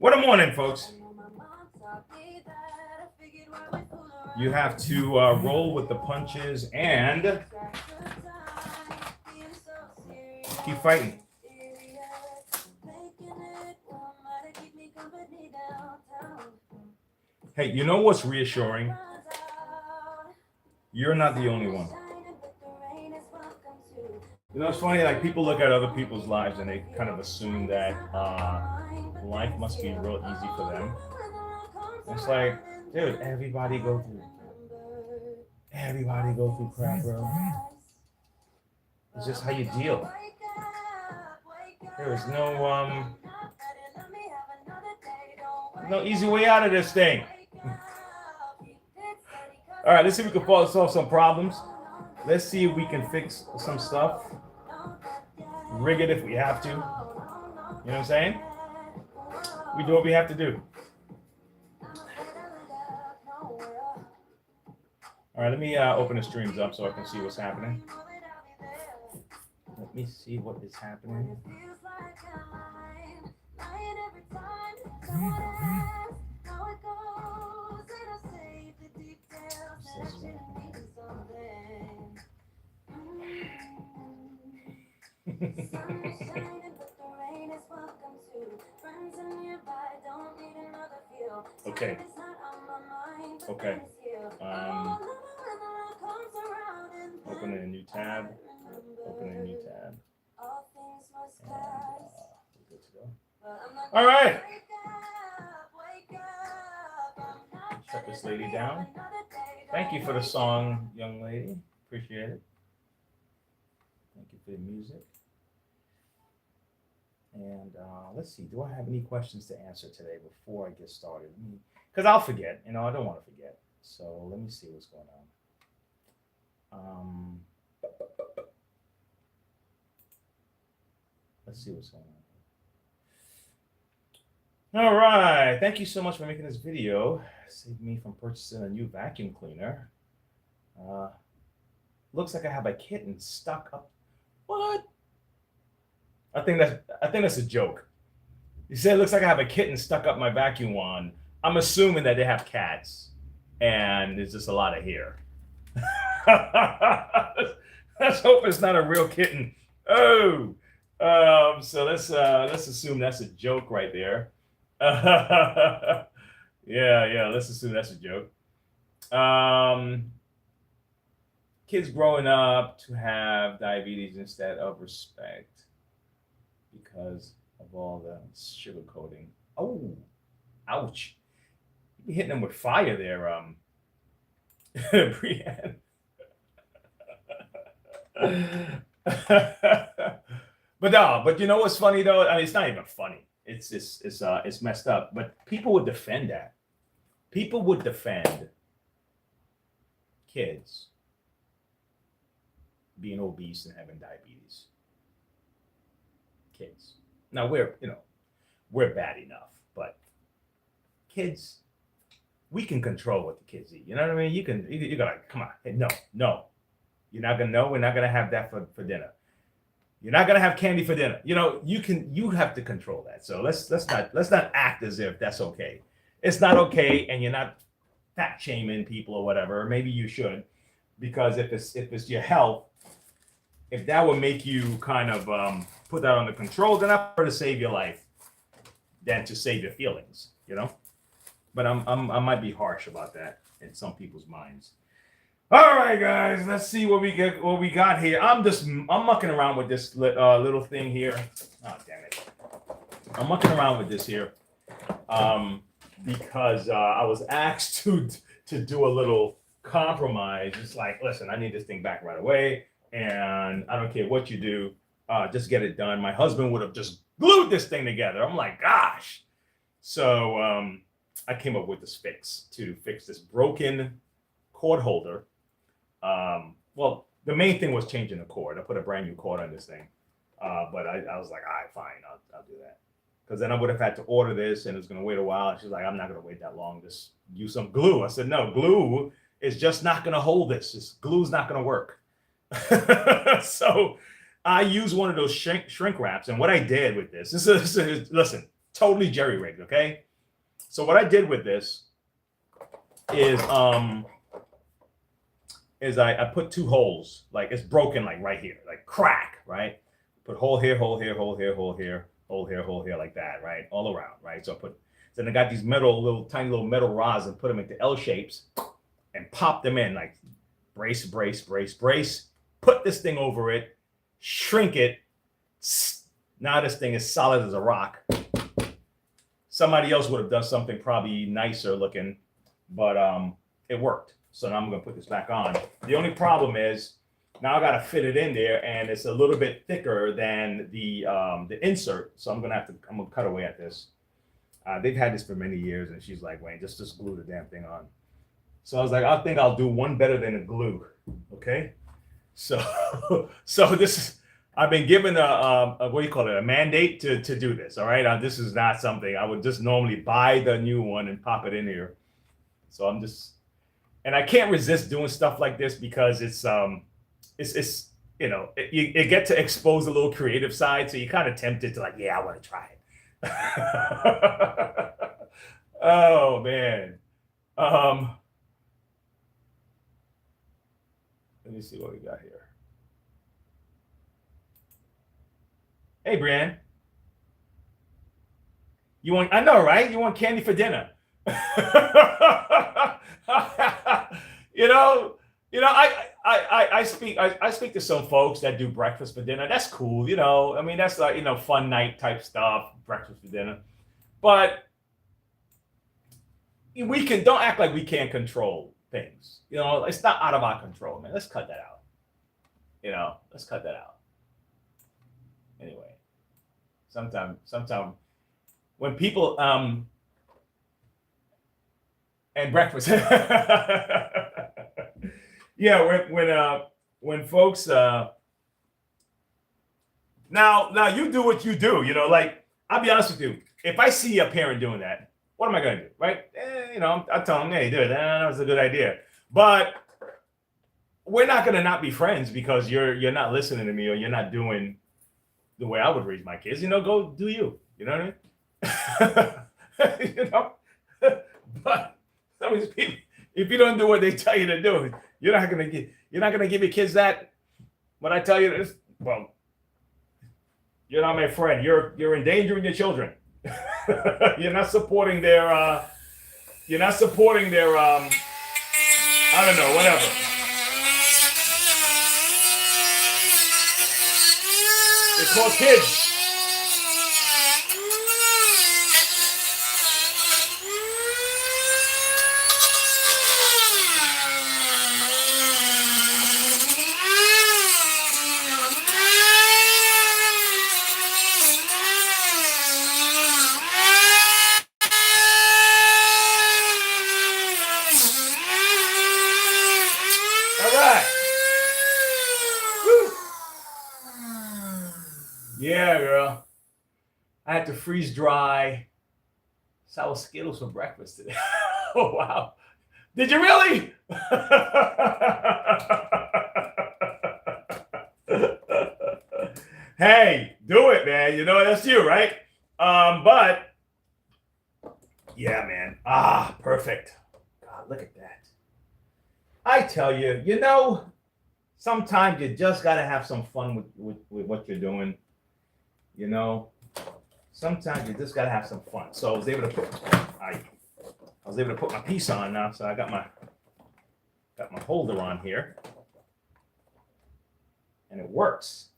What a morning, folks. You have to roll with the punches and keep fighting. Hey, you know what's reassuring? You're not the only one. You know, it's funny, like people look at other people's lives and they kind of assume that life must be real easy for them. It's like, dude, everybody go through crap, bro. It's just how you deal. There is no easy way out of this thing. All right, let's see if we can solve some problems. Let's see if we can fix some stuff. Rig it if we have to. You know what I'm saying? We do what we have to do. All right, let me open the streams up so I can see what's happening. Let me see what is happening. Okay. Okay. Opening a new tab. Opening a new tab. And, we're good to go. All right. Shut this lady down. Thank you for the song, young lady. Appreciate it. Thank you for the music. And let's see, do I have any questions to answer today before I get started? Because I'll forget, I don't want to forget. So let me see what's going on. Let's see what's going on. All right, thank you so much for making this video. Saved me from purchasing a new vacuum cleaner. Looks like I have a kitten stuck up. What? I think that's a joke. You said it looks like I have a kitten stuck up my vacuum wand. I'm assuming that they have cats, and there's just a lot of hair. Let's hope it's not a real kitten. Oh, so let's assume that's a joke right there. Yeah. Let's assume that's a joke. Kids growing up to have diabetes instead of respect because of all the sugar coating. Oh, ouch. You be hitting them with fire there, Brianne. But you know what's funny though? I mean, it's not even funny. It's messed up. But people would defend that. People would defend kids being obese and having diabetes. Kids. Now we're bad enough, but kids, we can control what the kids eat. You know what I mean? You gotta come on. Hey, no. You're not gonna know. We're not gonna have that for dinner. You're not gonna have candy for dinner. You have to control that. So let's not act as if that's okay. It's not okay, and you're not fat shaming people or whatever. Or maybe you should, because if it's your health, if that would make you kind of put that under control, then I prefer to save your life than to save your feelings. But I might be harsh about that in some people's minds. All right, guys, let's see what we got here. I'm mucking around with this little thing here. Oh, damn it! I'm mucking around with this here because I was asked to do a little compromise. It's like, listen, I need this thing back right away, and I don't care what you do, just get it done. My husband would have just glued this thing together. I'm like, gosh. So I came up with this fix to fix this broken cord holder. Well, the main thing was changing the cord. I put a brand new cord on this thing, but I was like, all right, fine, I'll do that. Because then I would have had to order this, and it's going to wait a while. And she's like, I'm not going to wait that long. Just use some glue. I said, no, glue is just not going to hold this. Glue's not going to work. So I use one of those shrink wraps. And what I did with this, listen, Totally jerry-rigged, okay? So what I did with this is I put 2 holes, like it's broken, like right here, like crack, right? Put hole here, hole here, hole here, hole here, hole here, hole here, like that, right? All around, right? So then I got these tiny little metal rods and put them into L shapes and pop them in, like brace, brace, brace, brace. Put this thing over it, shrink it. Now this thing is solid as a rock. Somebody else would have done something probably nicer looking, but it worked. So now I'm gonna put this back on. The only problem is now I gotta fit it in there, and it's a little bit thicker than the insert. So I'm gonna cut away at this. They've had this for many years, and she's like, Wayne, just glue the damn thing on. So I was like, I think I'll do one better than a glue. Okay. So this is, I've been given a what do you call it, a mandate to do this. All right. This is not something I would just normally buy the new one and pop it in here. So and I can't resist doing stuff like this because it's you know, you get to expose a little creative side. So you're kind of tempted to like, yeah, I want to try it. Oh man. Let me see what we got here. Hey, Brian. I know, right? You want candy for dinner. I speak to some folks that do breakfast for dinner. That's cool. I mean, that's like, fun night type stuff, breakfast for dinner. But don't act like we can't control things. It's not out of our control, man. Let's cut that out. Let's cut that out. Anyway, sometimes when people and breakfast, yeah, when folks now you do what you do. Like I'll be honest with you, if I see a parent doing that, what am I going to do, right? I tell them, hey, dude, that was a good idea. But we're not going to not be friends because you're not listening to me or you're not doing the way I would raise my kids. Go do you. You know what I mean? But some of these people, if you don't do what they tell you to do, you're not going to give your kids that. When I tell you this, well, you're not my friend. You're endangering your children. You're not supporting their I don't know, whatever. It's called kids. Yeah, girl. I had to freeze dry sour Skittles for breakfast today. Oh, wow. Did you really? Hey, do it, man. That's you, right? But yeah, man. Perfect. God, look at that. I tell you, sometimes you just got to have some fun with what you're doing. Sometimes you just gotta have some fun. So I was able to put my piece on now. So I got my holder on here, and it works.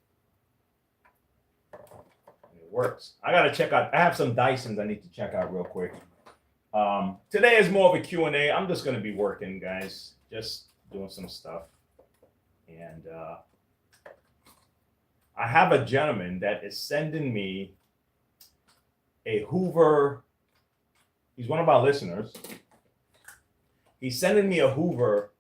I gotta check out. I have some Dysons I need to check out real quick. Today is more of a Q&A. I'm just gonna be working, guys. Just doing some stuff, and I have a gentleman that is sending me a Hoover. He's one of our listeners. He's sending me a Hoover.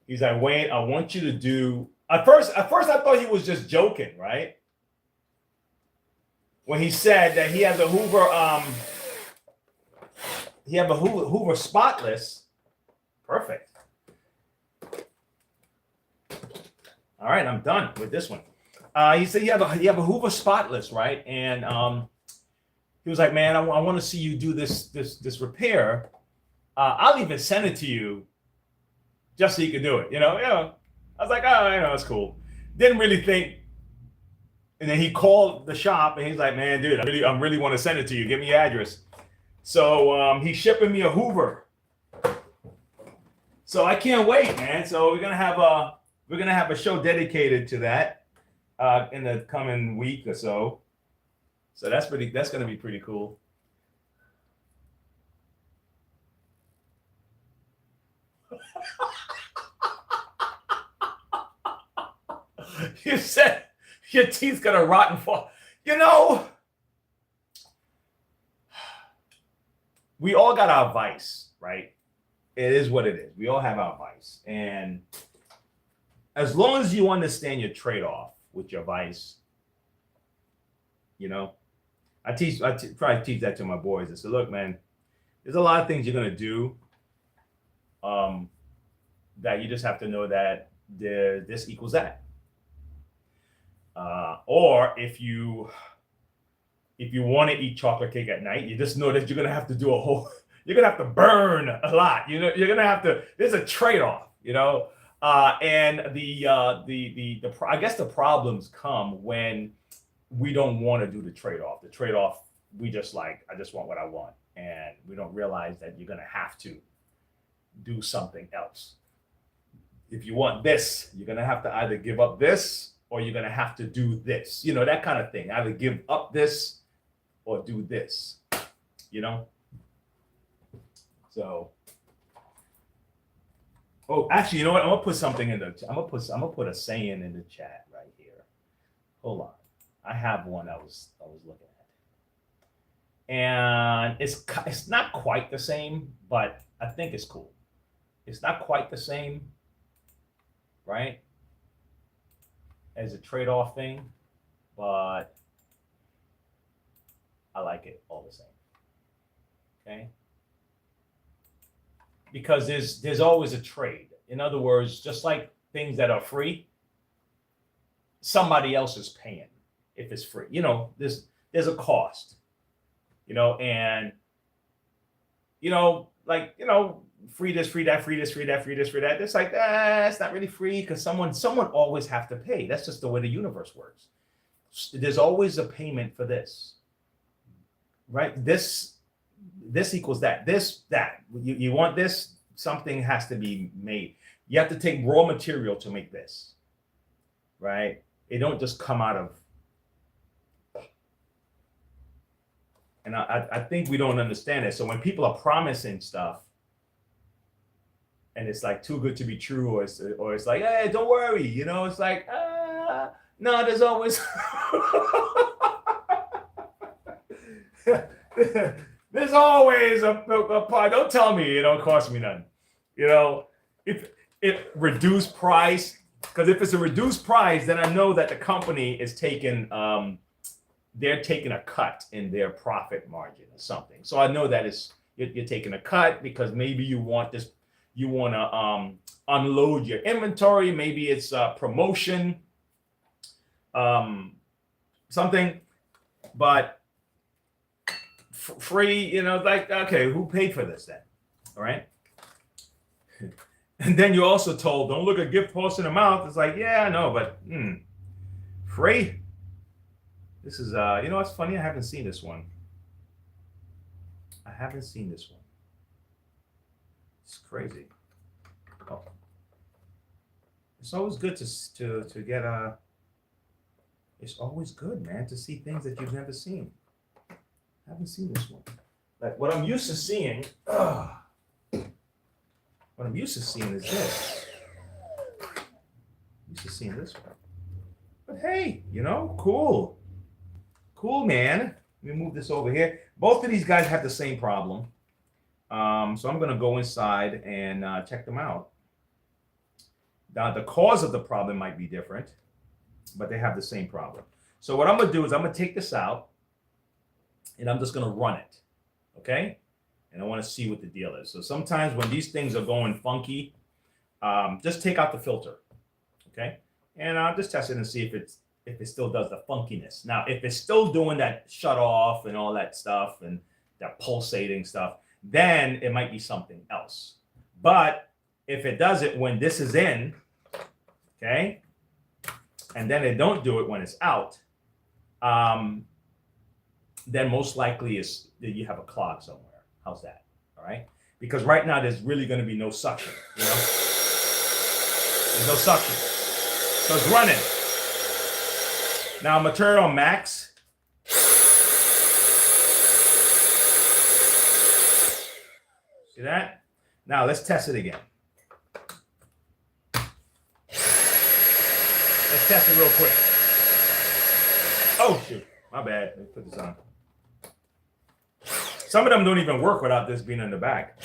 He's like, Wayne, I want you to do. At first, I thought he was just joking, right? When he said that he has a Hoover, Hoover spotless. Perfect. All right, I'm done with this one. He said you have a Hoover spotless, right? And he was like, man, I want to see you do this repair. I'll even send it to you just so you can do it. I was like, oh, it's cool. Didn't really think. And then he called the shop and he's like, man, dude, I really want to send it to you. Give me your address. So he's shipping me a Hoover. So I can't wait, man. So we're gonna have a show dedicated to that in the coming week or so. So that's gonna be pretty cool. You said your teeth got a rotten fall. We all got our vice, right? It is what it is. We all have our vice. And as long as you understand your trade-off with your vice, I try to teach that to my boys. I said, look, man, there's a lot of things you're going to do that you just have to know that this equals that. Or if you want to eat chocolate cake at night, you just know that you're going to have to do you're going to have to burn a lot. You're going to have to, there's a trade-off, and I guess the problems come when we don't want to do the trade-off. The trade-off, I just want what I want. And we don't realize that you're going to have to do something else. If you want this, you're going to have to either give up this or you're going to have to do this, that kind of thing. Either give up this or do this, So, actually, you know what? I'm gonna put something in I'm gonna put a saying in the chat right here. Hold on, I have one I was looking at, and it's not quite the same, but I think it's cool. It's not quite the same, right? As a trade-off thing, but I like it all the same. Okay. Because there's always a trade. In other words, just like things that are free, somebody else is paying if it's free. There's a cost. And free this, free that, free this, free that, free this, free that. It's like it's not really free because someone always have to pay. That's just the way the universe works. There's always a payment for this. Right? This equals that. That. You want this, something has to be made. You have to take raw material to make this. Right? It don't just come out of. And I think we don't understand it. So when people are promising stuff, and it's like too good to be true, or it's like, hey, don't worry, it's like, no, there's always there's always a part. Don't tell me it don't cost me nothing. If reduced price, because if it's a reduced price, then I know that the company is taking they're taking a cut in their profit margin or something. So I know that you're taking a cut because maybe you want to unload your inventory. Maybe it's a promotion, something, but free, like, okay, who paid for this then? All right. And then you're also told, don't look a gift horse in the mouth. It's like, yeah, I know, but free. This is, it's funny. I haven't seen this one. It's crazy. Oh. It's always good to get it's always good, man, to see things that you've never seen. I haven't seen this one. Like what I'm used to seeing, is this. I'm used to seeing this one. But hey, cool. Cool, man. Let me move this over here. Both of these guys have the same problem. So I'm going to go inside and check them out. Now, the cause of the problem might be different, but they have the same problem. So what I'm going to do is I'm going to take this out, and I'm just going to run it, okay? And I want to see what the deal is. So sometimes when these things are going funky, just take out the filter, okay? And I'll just test it and see if if it still does the funkiness. Now, if it's still doing that shut off and all that stuff and that pulsating stuff, then it might be something else. But if it does it when this is in, okay, and then it don't do it when it's out, then most likely is that you have a clog somewhere. How's that? All right, because right now there's really going to be no suction. You know, there's no suction, so it's running. Now I'm gonna turn it on max. See that? Now let's test it again. Let's test it real quick. Oh shoot, my bad. Let me put this on. Some of them don't even work without this being in the back.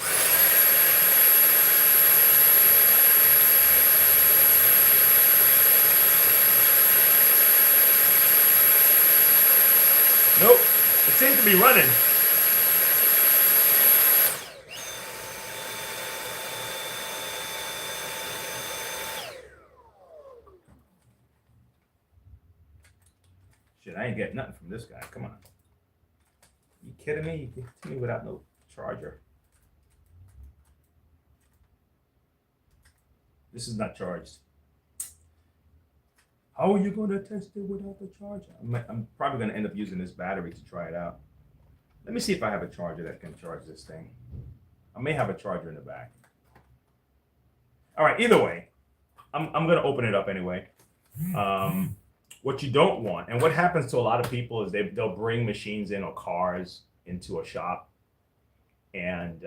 Nope, it seems to be running. Shit, I ain't getting nothing from this guy. Come on. You kidding me? You give it to me without no charger. This is not charged. How are you going to test it without the charger? I'm probably going to end up using this battery to try it out. Let me see if I have a charger that can charge this thing. I may have a charger in the back. All right, either way, I'm going to open it up anyway. What you don't want, and what happens to a lot of people is they'll bring machines in or cars into a shop, and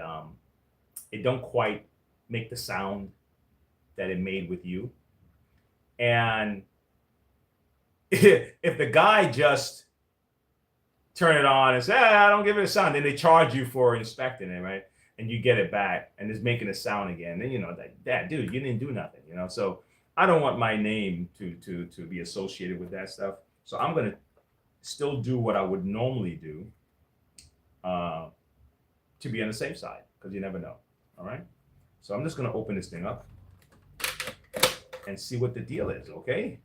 it don't quite make the sound that it made with you. And if the guy just turn it on and say, I don't give it a sound, then they charge you for inspecting it, right? And you get it back and it's making a sound again. Then you know that dude, you didn't do nothing, you know. So I don't want my name to be associated with that stuff. So I'm gonna still do what I would normally do to be on the safe side, because you never know. All right. So I'm just gonna open this thing up and see what the deal is, okay?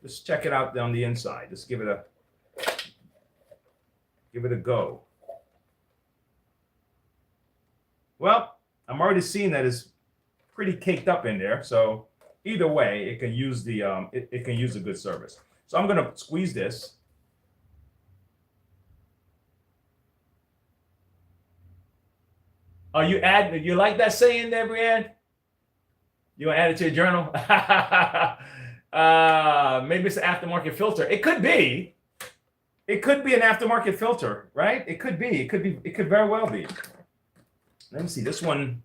Just check it out on the inside. Just give it a go. Well, I'm already seeing that it's pretty caked up in there. So either way, it can use the it can use a good service. So I'm gonna squeeze this. Oh, you like that saying there, Brianne? You want to add it to your journal? Maybe it's an aftermarket filter. It could be. It could be an aftermarket filter, right? It could be. It could very well be. Let me see. This one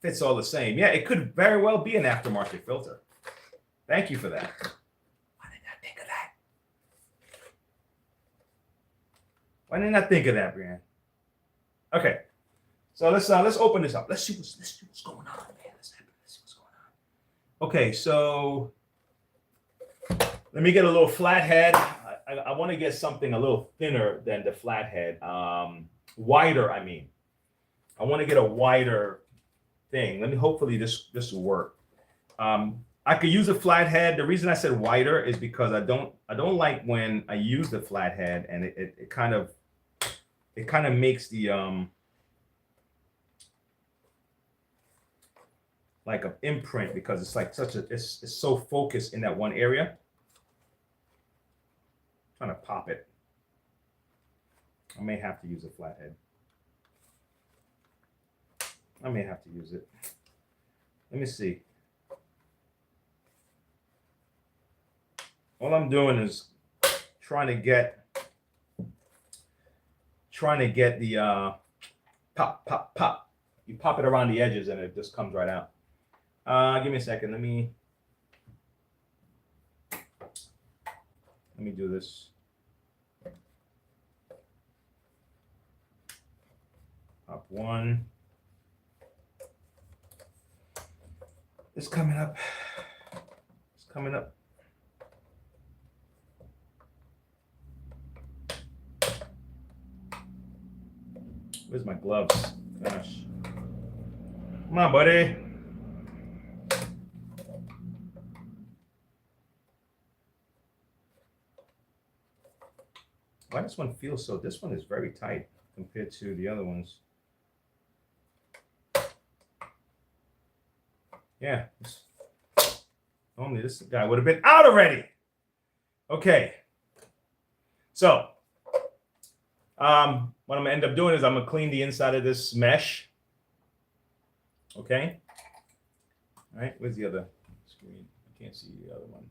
fits all the same. Yeah, it could very well be an aftermarket filter. Thank you for that. Why didn't I think of that? Why didn't I think of that, Brianne? Okay. So let's open this up. Let's see what's going on, man. Let's see what's going on. Okay, so let me get a little flathead. I want to get something a little thinner than the flathead. Wider, I mean. I want to get a wider thing. Hopefully this will work. I could use a flathead. The reason I said wider is because I don't like when I use the flathead and it kind of makes the like an imprint, because it's like it's so focused in that one area. I'm trying to pop it. I may have to use a flathead. I may have to use it. Let me see. All I'm doing is trying to get the pop. You pop it around the edges and it just comes right out. Give me a second. Let me do this. Pop one. It's coming up. It's coming up. Where's my gloves? Gosh. Come on, buddy. Why this one feels so? This one is very tight compared to the other ones. Yeah. Normally this guy would have been out already. Okay. So, what I'm gonna end up doing is I'm gonna clean the inside of this mesh. Okay. All right. Where's the other screen? I can't see the other one.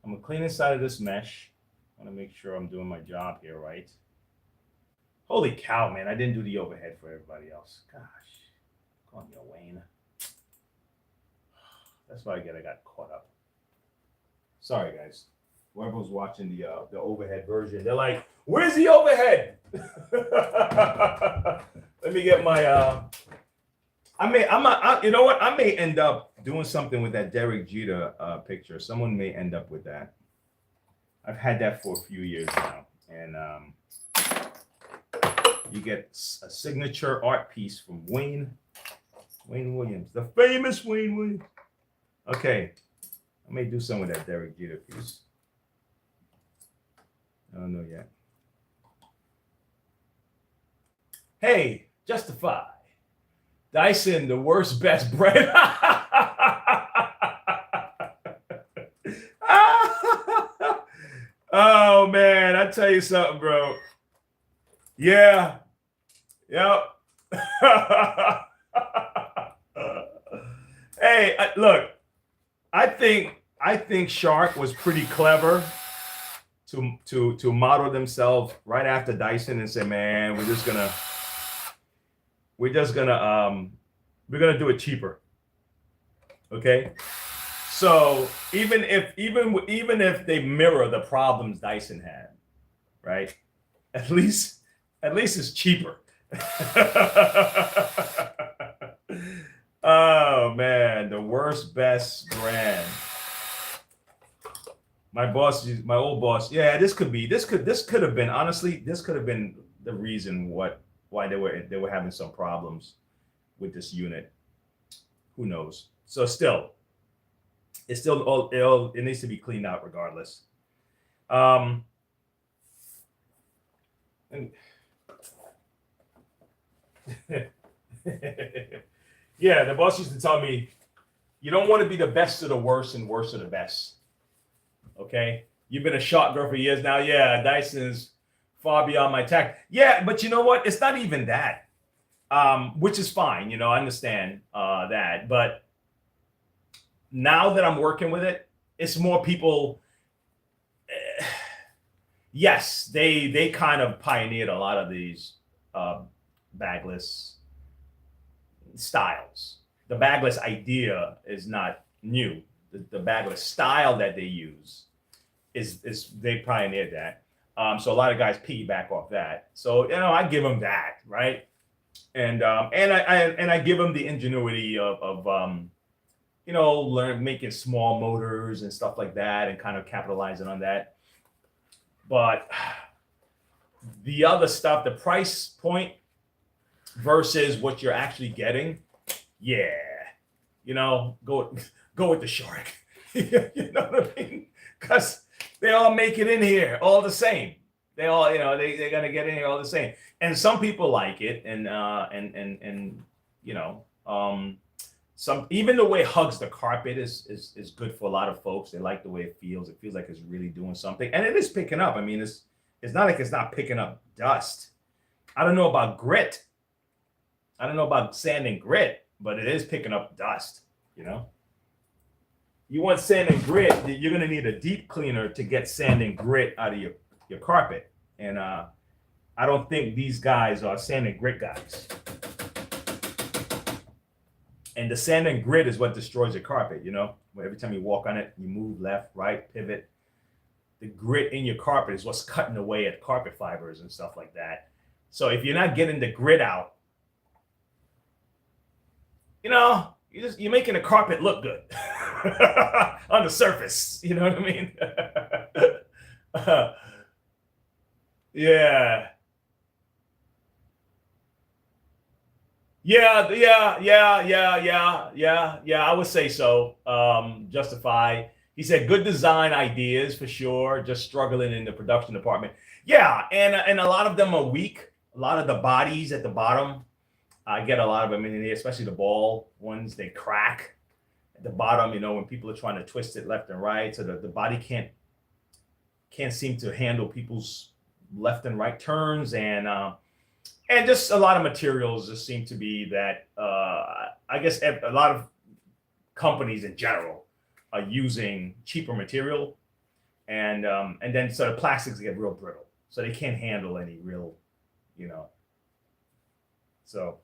I'm gonna clean inside of this mesh. I want to make sure I'm doing my job here right. Holy cow, man! I didn't do the overhead for everybody else. Gosh, calling you Wayne. That's what I get. I got caught up. Sorry, guys. Whoever was watching the overhead version, they're like, "Where's the overhead?" Let me get my. You know what? I may end up doing something with that Derek Jeter picture. Someone may end up with that. I've had that for a few years now, and you get a signature art piece from Wayne Williams, the famous Wayne Williams. Okay, I may do some of that Derek Jeter piece. I don't know yet. Hey, Justify. Dyson, the worst, best bread. Oh, man, I tell you something, bro. Yeah. Yep. Hey, look, I think Shark was pretty clever to model themselves right after Dyson and say, man, we're gonna do it cheaper. Okay. So even if they mirror the problems Dyson had, right? At least it's cheaper. Oh man, the worst best brand. My old boss. Yeah, this could have been honestly, this could have been the reason why they were having some problems with this unit. Who knows? So still, it needs to be cleaned out regardless. Yeah, the boss used to tell me, you don't want to be the best of the worst and worst of the best. Okay, you've been a shot girl for years now. Yeah, Dyson's far beyond my tact. Yeah, but you know what? It's not even that, which is fine. You know, I understand that. But now that I'm working with it, it's more people. Yes, they kind of pioneered a lot of these bagless styles. The bagless idea is not new. The bagless style that they use is they pioneered that. So a lot of guys piggyback off that. So you know, I give them that, right? And I give them the ingenuity of you know, making small motors and stuff like that, and kind of capitalizing on that. But the other stuff, the price point versus what you're actually getting, yeah, you know, go with the Shark. You know what I mean? Because they all make it in here all the same. They all, you know, they're gonna get in here all the same. And some people like it, and you know, some, even the way it hugs the carpet is good for a lot of folks. They like the way it feels. It feels like it's really doing something, and it is picking up. I mean, it's not like it's not picking up dust. I don't know about grit. I don't know about sand and grit, but it is picking up dust. You know, you want sand and grit, you're gonna need a deep cleaner to get sand and grit out of your carpet. And I don't think these guys are sand and grit guys. And the sand and grit is what destroys your carpet, you know? Where every time you walk on it, you move left, right, pivot. The grit in your carpet is what's cutting away at carpet fibers and stuff like that. So if you're not getting the grit out, you know, you're making the carpet look good on the surface. You know what I mean? Yeah. Yeah. I would say so. Justify. He said good design ideas for sure, just struggling in the production department. Yeah, and a lot of them are weak. A lot of the bodies at the bottom, I get a lot of them in here, especially the ball ones. They crack at the bottom. You know, when people are trying to twist it left and right, so the body can't seem to handle people's left and right turns, and just a lot of materials just seem to be that. I guess a lot of companies in general are using cheaper material, and then so the plastics get real brittle, so they can't handle any real, you know. So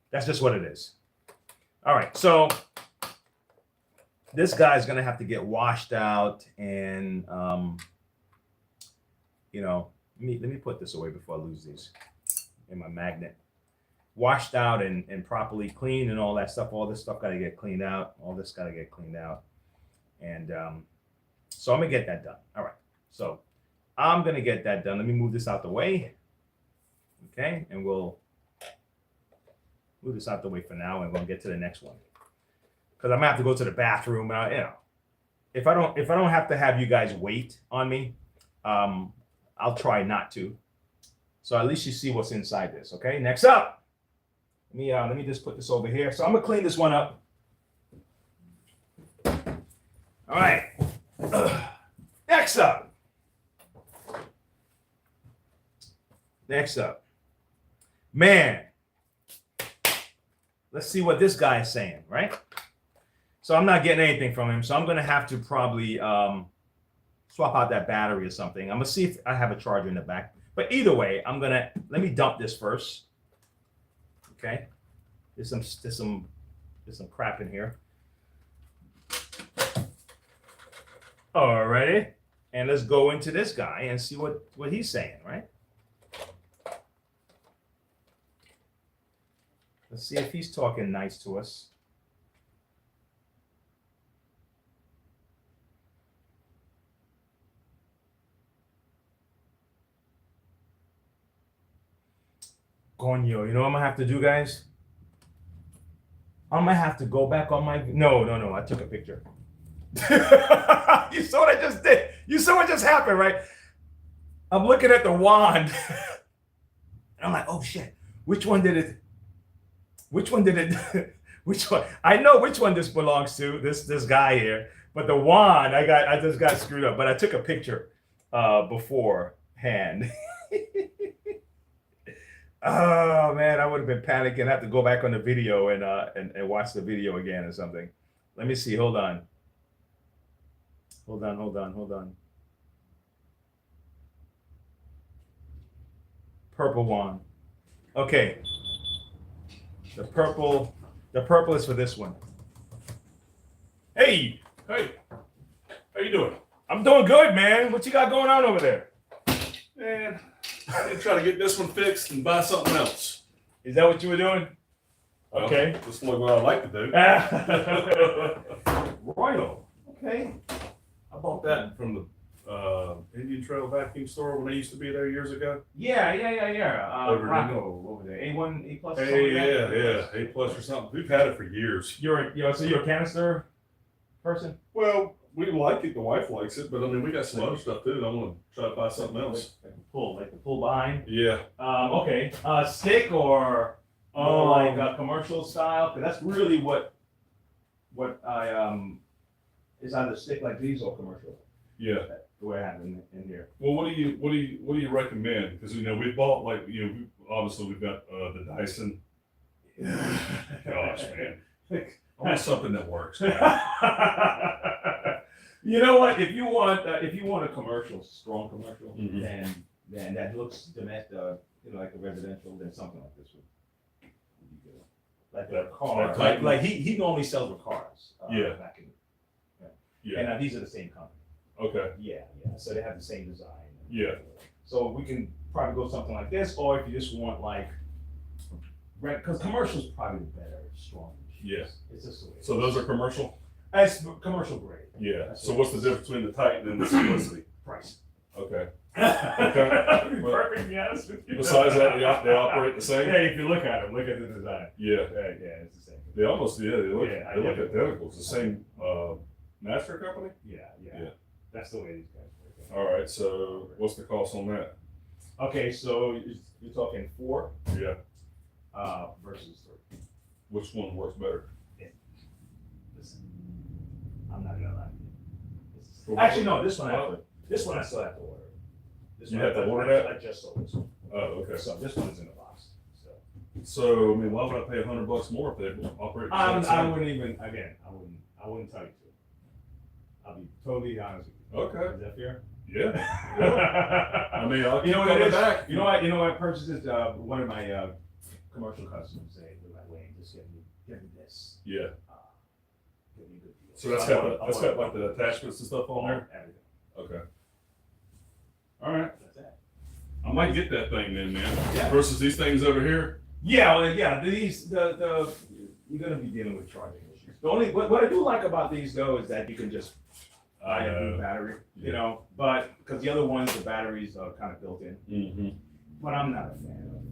that's just what it is. All right, so this guy's gonna have to get washed out, and you know, let me put this away before I lose these in my magnet. Washed out and properly cleaned and all that stuff. All this stuff got to get cleaned out. All this got to get cleaned out. And so I'm going to get that done. All right. So I'm going to get that done. Let me move this out the way. Okay. And we'll move this out the way for now, and we'll get to the next one. Because I'm going to have to go to the bathroom. You know, if I don't have to have you guys wait on me, I'll try not to. So at least you see what's inside this. Okay. Next up. Let me just put this over here. So I'm gonna clean this one up. All right. Next up. Man, let's see what this guy is saying, right? So I'm not getting anything from him. So I'm gonna have to probably swap out that battery or something. I'm gonna see if I have a charger in the back. But either way, let me dump this first. Okay, there's some crap in here. Alrighty, and let's go into this guy and see what he's saying, right? Let's see if he's talking nice to us. Coño, you know what I'm gonna have to do, guys? I'm gonna have to go back on my. No, I took a picture. You saw what I just did. You saw what just happened, right? I'm looking at the wand. And I'm like, oh shit, which one did it? Which one? I know which one this belongs to, this guy here. But the wand, I just got screwed up. But I took a picture beforehand. Oh man, I would have been panicking. I have to go back on the video and watch the video again or something. Let me see. Hold on. Purple wand. Okay. The purple is for this one. Hey, how you doing? I'm doing good, man. What you got going on over there? Man, I'm gonna try to get this one fixed and buy something else. Is that what you were doing? Okay. That's what I like to do. Royal. Okay. I bought that from the Indian Trail vacuum store when I used to be there years ago. Yeah. Rocco over there. A1, A plus. Yeah. A plus or something. We've had it for years. So you're a canister person? Well, we like it. The wife likes it, but I mean, we got some other stuff too. I'm gonna try to buy something else. Like the pull behind. Yeah. Okay. Stick or like commercial style? Because that's really what I is either stick like these or commercial. Yeah. The way I have in here. Well, what do you recommend? Because we bought obviously we've got the Dyson. Gosh, man. I want something that works. You know what? If you want a commercial, strong commercial, mm-hmm. then that looks domestic, like a residential, then something like this would be good. Like a car, like he normally sells with cars. Back in, yeah. And these are the same company. Okay. Yeah. So they have the same design. Yeah. So we can probably go something like this, or if you just want because commercial's probably the better, strong. Yeah. It's just the way. So those are commercial? It's commercial grade. Yeah. So what's the difference between the Titan and the Simplicity? Price. Okay. Perfect, yes. Besides that, they operate the same? Yeah, if you look at them, look at the design. Yeah. Yeah, it's the same. They almost, they look identical. It's the same Master company? Yeah. Yeah. That's the way these guys work. All right. So what's the cost on that? Okay, so you're talking 4 Yeah. versus 3. Which one works better? Listen, I'm not gonna lie to you. For Actually, what? no, this one I still have to order. This You one have to order that? I just sold this one. Oh, okay. So this one's in the box. So I mean, why would I pay $100 more if they operate? the I same? wouldn't even, again, I wouldn't tell you to. I'll be totally honest with you. Okay. Is that fair? Yeah. I mean, I'll You know keep what it coming is? back. You know what I purchased this, one of my commercial customers say, they're like, Wayne, just give me this. Yeah. Give me a good deal. So that's got like the attachments and stuff on there. Everything. Okay. All right. That's it. I might get that thing then, man. Yeah. Versus these things over here. Yeah, well, yeah, you're gonna be dealing with charging issues. The only, what I do like about these though is that you can just buy a new battery, you know, but, because the other ones, the batteries are kind of built in. Mm-hmm. But I'm not a fan of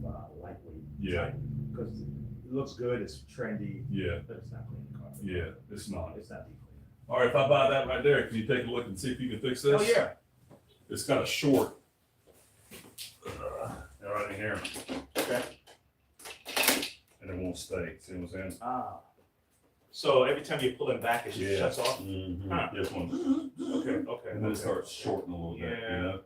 lightweight. Yeah. Because it looks good, it's trendy, Yeah. but it's not cleaning carpet. Yeah. It's not. It's not deep cleaner. All right. If I buy that right there, can you take a look and see if you can fix this? Oh, yeah. It's kind of short. Right in here. Okay. And it won't stay. See what I'm saying? Ah. So every time you pull it back, it just shuts off? Mm-hmm. Huh. This one. Okay. And then it starts shorting a little bit. Yeah. You know?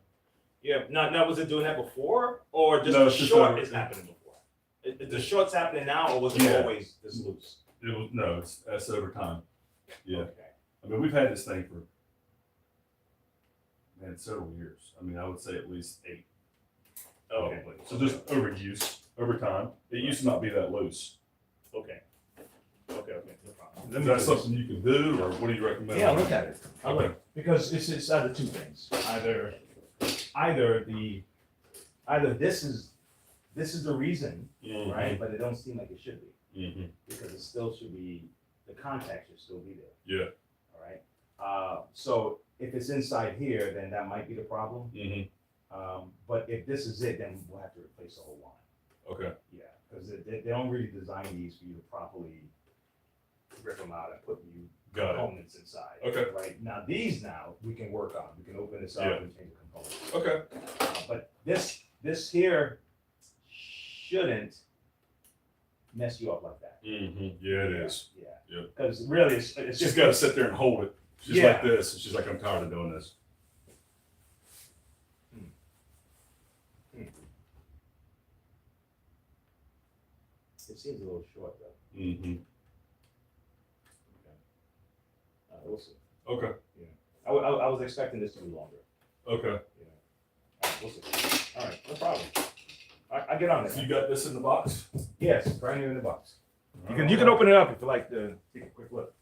Yeah, now was it doing that before? Or just No, the it's just short over- is happening before? Is the short's happening now, or was it Yeah. always this loose? It was no. That's over time. Yeah. Okay. I mean, we've had this thing for several years. I mean, I would say at least 8. Okay. Probably. So just overuse over time. It used to not be that loose. Okay. No problem. Is that something you can do, or what do you recommend? Yeah, look at it. I'll Okay. look. Because it's either two things. Either this is the reason, Mhm. right? But it don't seem like it should be, Mm-hmm. because it still should be, the contact should still be there. Yeah. All right. So if it's inside here, then that might be the problem. Mm-hmm. But if this is it, then we'll have to replace the whole line. Okay. Yeah, because they don't really design these for you to properly rip them out and put new Got it. components inside. Okay. Right, now we can work on. We can open this up Yeah. and change the components. Okay. But this here shouldn't mess you up like that. Mm-hmm. Yeah, it is. Yeah. Yep. Because really, it's She's just got to sit there and hold it. She's Yeah. like this, and she's like, I'm tired of doing this. It seems a little short though. Mm-hmm. We'll see. Okay. I was expecting this to be longer. Okay. All right, we'll see. All right, no problem. I get on it. You got this in the box? Yes, brand new in the box. You can open it up if you like to take a quick look.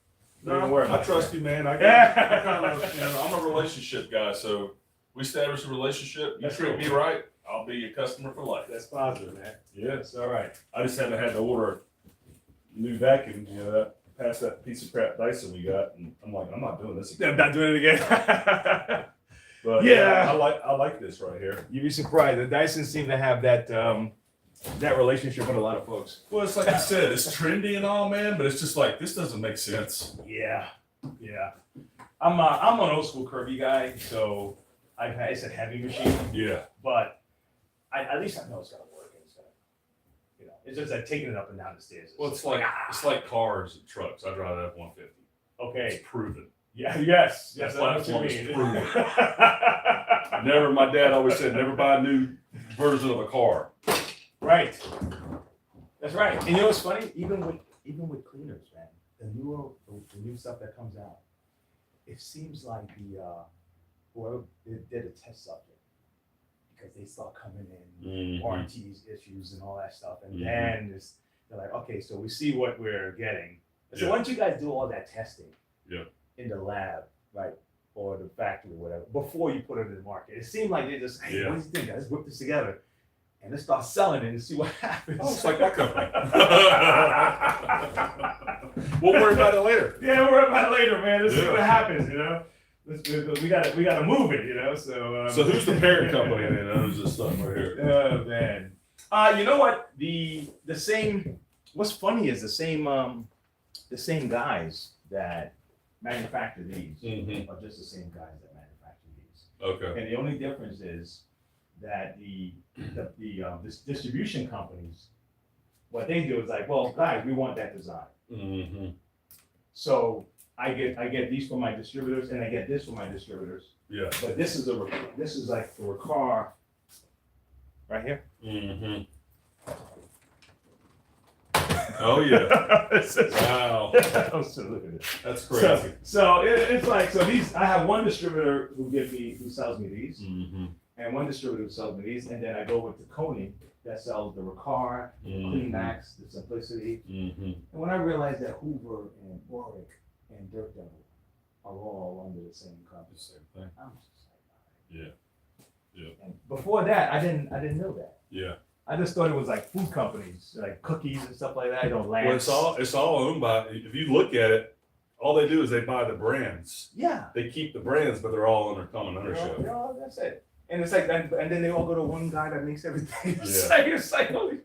Don't even worry I about it. trust you, man. I Yeah. kind of, I'm a relationship guy, so we establish a relationship. You That's treat cool. me right, I'll be your customer for life. That's positive, man. Yeah. That's all right. I just haven't had to order a new vacuum, that past that piece of crap Dyson we got, and I'm like, I'm not doing this again. I'm not doing it again. But Yeah. I like this right here. You'd be surprised. The Dyson seem to have that that relationship with a lot of folks. Well, it's like you said, it's trendy and all, man, but it's just like this doesn't make sense. Yeah. I'm an old school Kirby guy, so it's a heavy machine, Yeah. but at least I know it's gonna work. And it's gonna, it's just like taking it up and down the stairs. Well, it's like cars and trucks. I drive an F-150. Okay. It's proven. Yeah. Yes. That I know what you platform is mean. proven. My dad always said, never buy a new version of a car. Right. That's right. And you know what's funny? Even with cleaners, man, the new stuff that comes out, it seems like whoever did a test subject, because they start coming in Mm-hmm. warranties, issues, and all that stuff, and Mhm. then they're like, okay, so we see what we're getting. So Yeah. once you guys do all that testing, Yeah. in the lab, right, or the factory or whatever, before you put it in the market, it seemed like they just, hey, Yeah. what do you think? Let's whip this together. And let's start selling it and see what happens. Oh, it's like that company. We'll worry about it later. Yeah, we'll worry about it later, man. Let's see Yeah. what happens, We gotta move it, so. So who's the parent company that owns this stuff right here? Oh man. You know what? The same. What's funny is the same guys that manufacture these Mhm. are just the same guys that manufacture these. Okay. And the only difference is that this distribution companies, what they do is like, well, guys, we want that design. Mm-hmm. So I get these for my distributors, and I get this for my distributors. Yeah. But this is like for a car, right here. Mm-hmm. Oh yeah. Wow. Absolutely. That's crazy. So it's like, so these, I have one distributor who sells me these, Mm-hmm. and one distributor who sells me these, and then I go with the Coney that sells the Ricard, Clean Vacs, the Simplicity. Mm-hmm. And when I realized that Hoover and Warwick and Dirt Devil are all under the same company, Same thing. I'm just like, Yeah. Yeah. and before that, I didn't know that. Yeah. I just thought it was like food companies, like cookies and stuff like that. Well, it's all owned by. If you look at it, all they do is they buy the brands. Yeah. They keep the brands, but they're all under common ownership. That's it. And it's like, and then they all go to one guy that makes everything. Yeah. It's like, holy.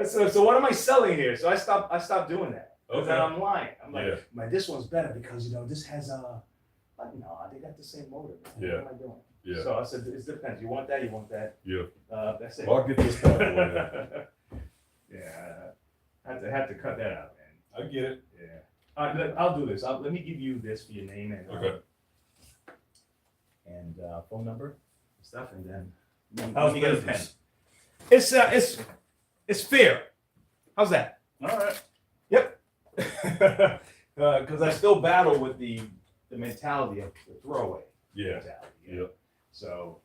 So what am I selling here? So I stopped doing that. Okay. Then I'm lying. I'm like, Yeah. this one's better because this has a. Like, no, they got the same motor. Man. Yeah. What am I doing? Yeah. So I said, it depends. You want that? You want that? Yeah. That's it. Well, I'll get this back for Yeah, I had to cut that out, man. you. I get it. Yeah. I'll do this. Let me give you this for your name and Okay. and phone number and stuff, and then How's let me get a pen. business? It's fair. How's that? All right. Yep. Because I still battle with the mentality of the throwaway Yeah. mentality. Yep. So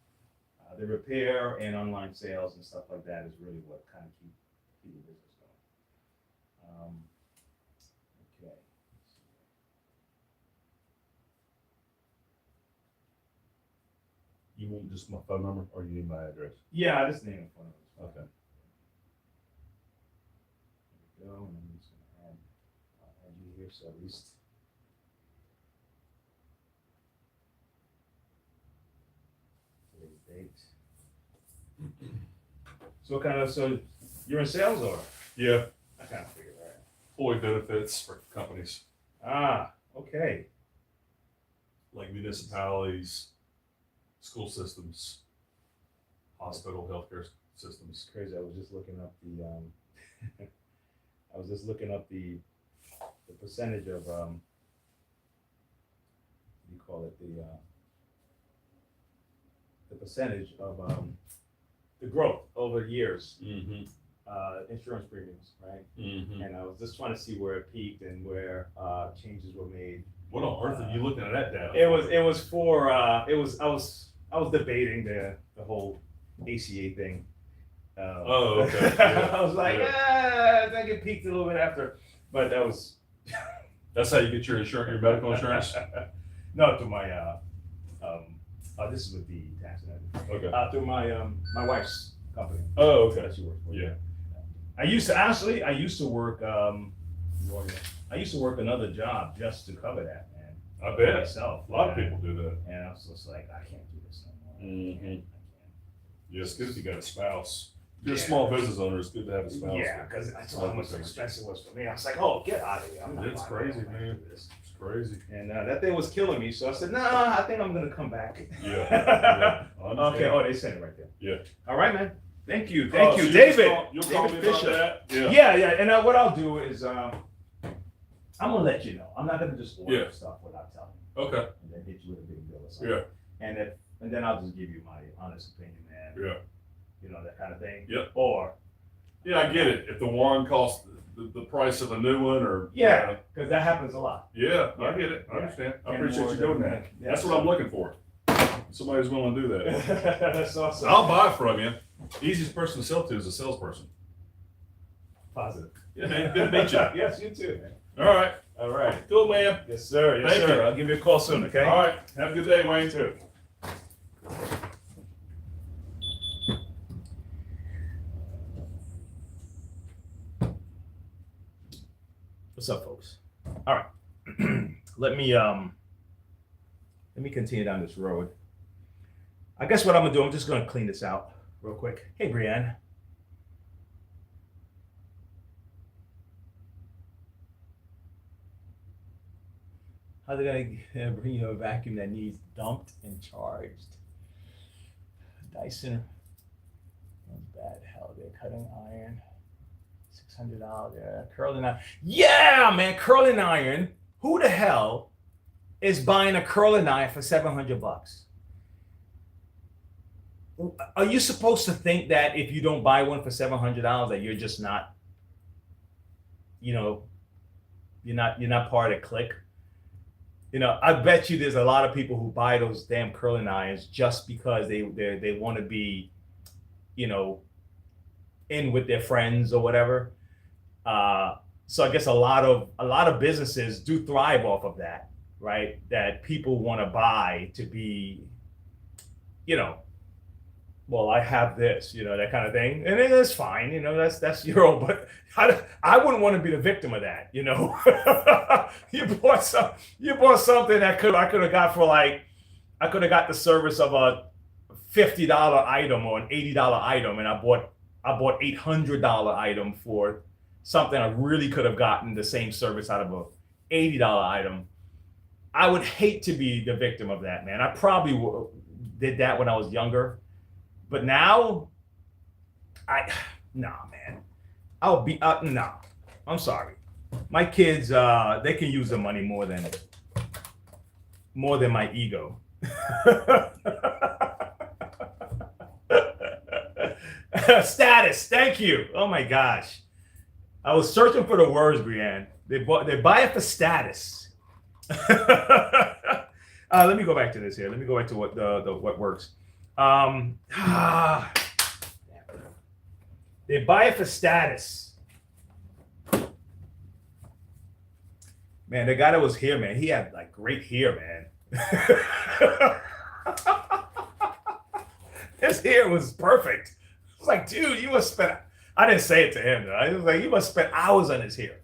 the repair and online sales and stuff like that is really what kind of keep the business going. Okay. You want just my phone number, or you need my address? Yeah, I just name it for them. Okay. There we go, and I'm just gonna add you here, so at least. Today's date. So you're in sales, or? Yeah. I kind of figured that. Employee benefits for companies Okay. like municipalities, school systems, hospital, healthcare systems. It's crazy. I was just looking up the the percentage of what do you call it, the percentage of the growth over years, Mm-hmm. Insurance premiums, right? Mm-hmm. And I was just trying to see where it peaked and where changes were made. What on earth are you looking at that data? It was for I was debating the whole ACA thing. Oh, okay. Yeah. I was like, Yeah. I think it peaked a little bit after, but that was That's how you get your insurance, your medical insurance. no, to my this is with the tax and everything. Okay. Through my wife's company. Oh, okay. That she works for. Yeah. I used to work I used to work another job just to cover that, man. I bet. Myself. A lot of people do that. And I was just like, I can't do this no more. I Mhm. can't. Yeah, it's good if you got a spouse. If you're a Yeah. small business owner, it's good to have a spouse. Yeah, because I saw how much expensive it was for me. I was like, oh, get out of here. I'm not It's buying crazy, that. I'm not man. doing this. It's crazy. And that thing was killing me. So I said, nah, I think I'm going to come back. Yeah. Yeah. I understand. Okay. Oh, they sent it right there. Yeah. All right, man. Thank you. So Thank you, you David. You'll call me David about Fisher. that? Yeah. Yeah. And what I'll do is I'm going to let you know. I'm not going to just order Yeah. stuff without telling you. Okay. And then hit you with a big bill or something. Yeah. And then I'll just give you my honest opinion, man. Yeah. You know, that kind of thing. Yep. Or, Yeah, I get it. If the one costs the price of a new one, or yeah, because that happens a lot. yeah, I Yeah. get it. I Yeah. understand. I And appreciate more you doing than- that. yeah. That's what I'm looking for. Somebody's willing to do that. That's awesome. I'll buy from you. Easiest person to sell to is a salesperson. Positive. Yeah, man. Good to meet you. Yes, you too, man. All right. All right. Cool, man. Yes, sir. Yes, Thank sir. you. I'll give you a call soon, okay? All right. Have a good day, Wayne. Too. What's up, folks? All right. Let me continue down this road. I guess what I'm gonna do, I'm just gonna clean this out real quick. Hey, Brianne. How How they gonna bring you a vacuum that needs dumped and charged? Dyson. That's bad. Hell, they're cutting iron. $600. Yeah, curling iron. Yeah, man, curling iron. Who the hell is buying a curling iron for $700? Are you supposed to think that if you don't buy one for $700 that you're just not, you know, you're not part of the clique? You know, I bet you there's a lot of people who buy those damn curling irons just because they want to be, you know, in with their friends or whatever. So I guess a lot of businesses do thrive off of that, right? That people want to buy to be, you know, well, I have this, you know, that kind of thing, and it is fine, you know, that's your own. But I wouldn't want to be the victim of that, you know. you bought something that I could have got for like, I could have got the service of a $50 item or an $80 item, and I bought $800 item for something I really could have gotten the same service out of a $80 item. I would hate to be the victim of that, man. I probably did that when I was younger. But now, nah, man. I'll be nah. I'm sorry. My kids, they can use the money more than my ego. Status. Thank you. Oh my gosh. I was searching for the words, Brianne. They buy it for status. Let me go back to this here. Let me go back to what works. They buy it for status. Man, the guy that was here, man, he had like great hair, man. His hair was perfect. I was like, dude, you must spend. I didn't say it to him though. I was like, you must spend hours on his hair.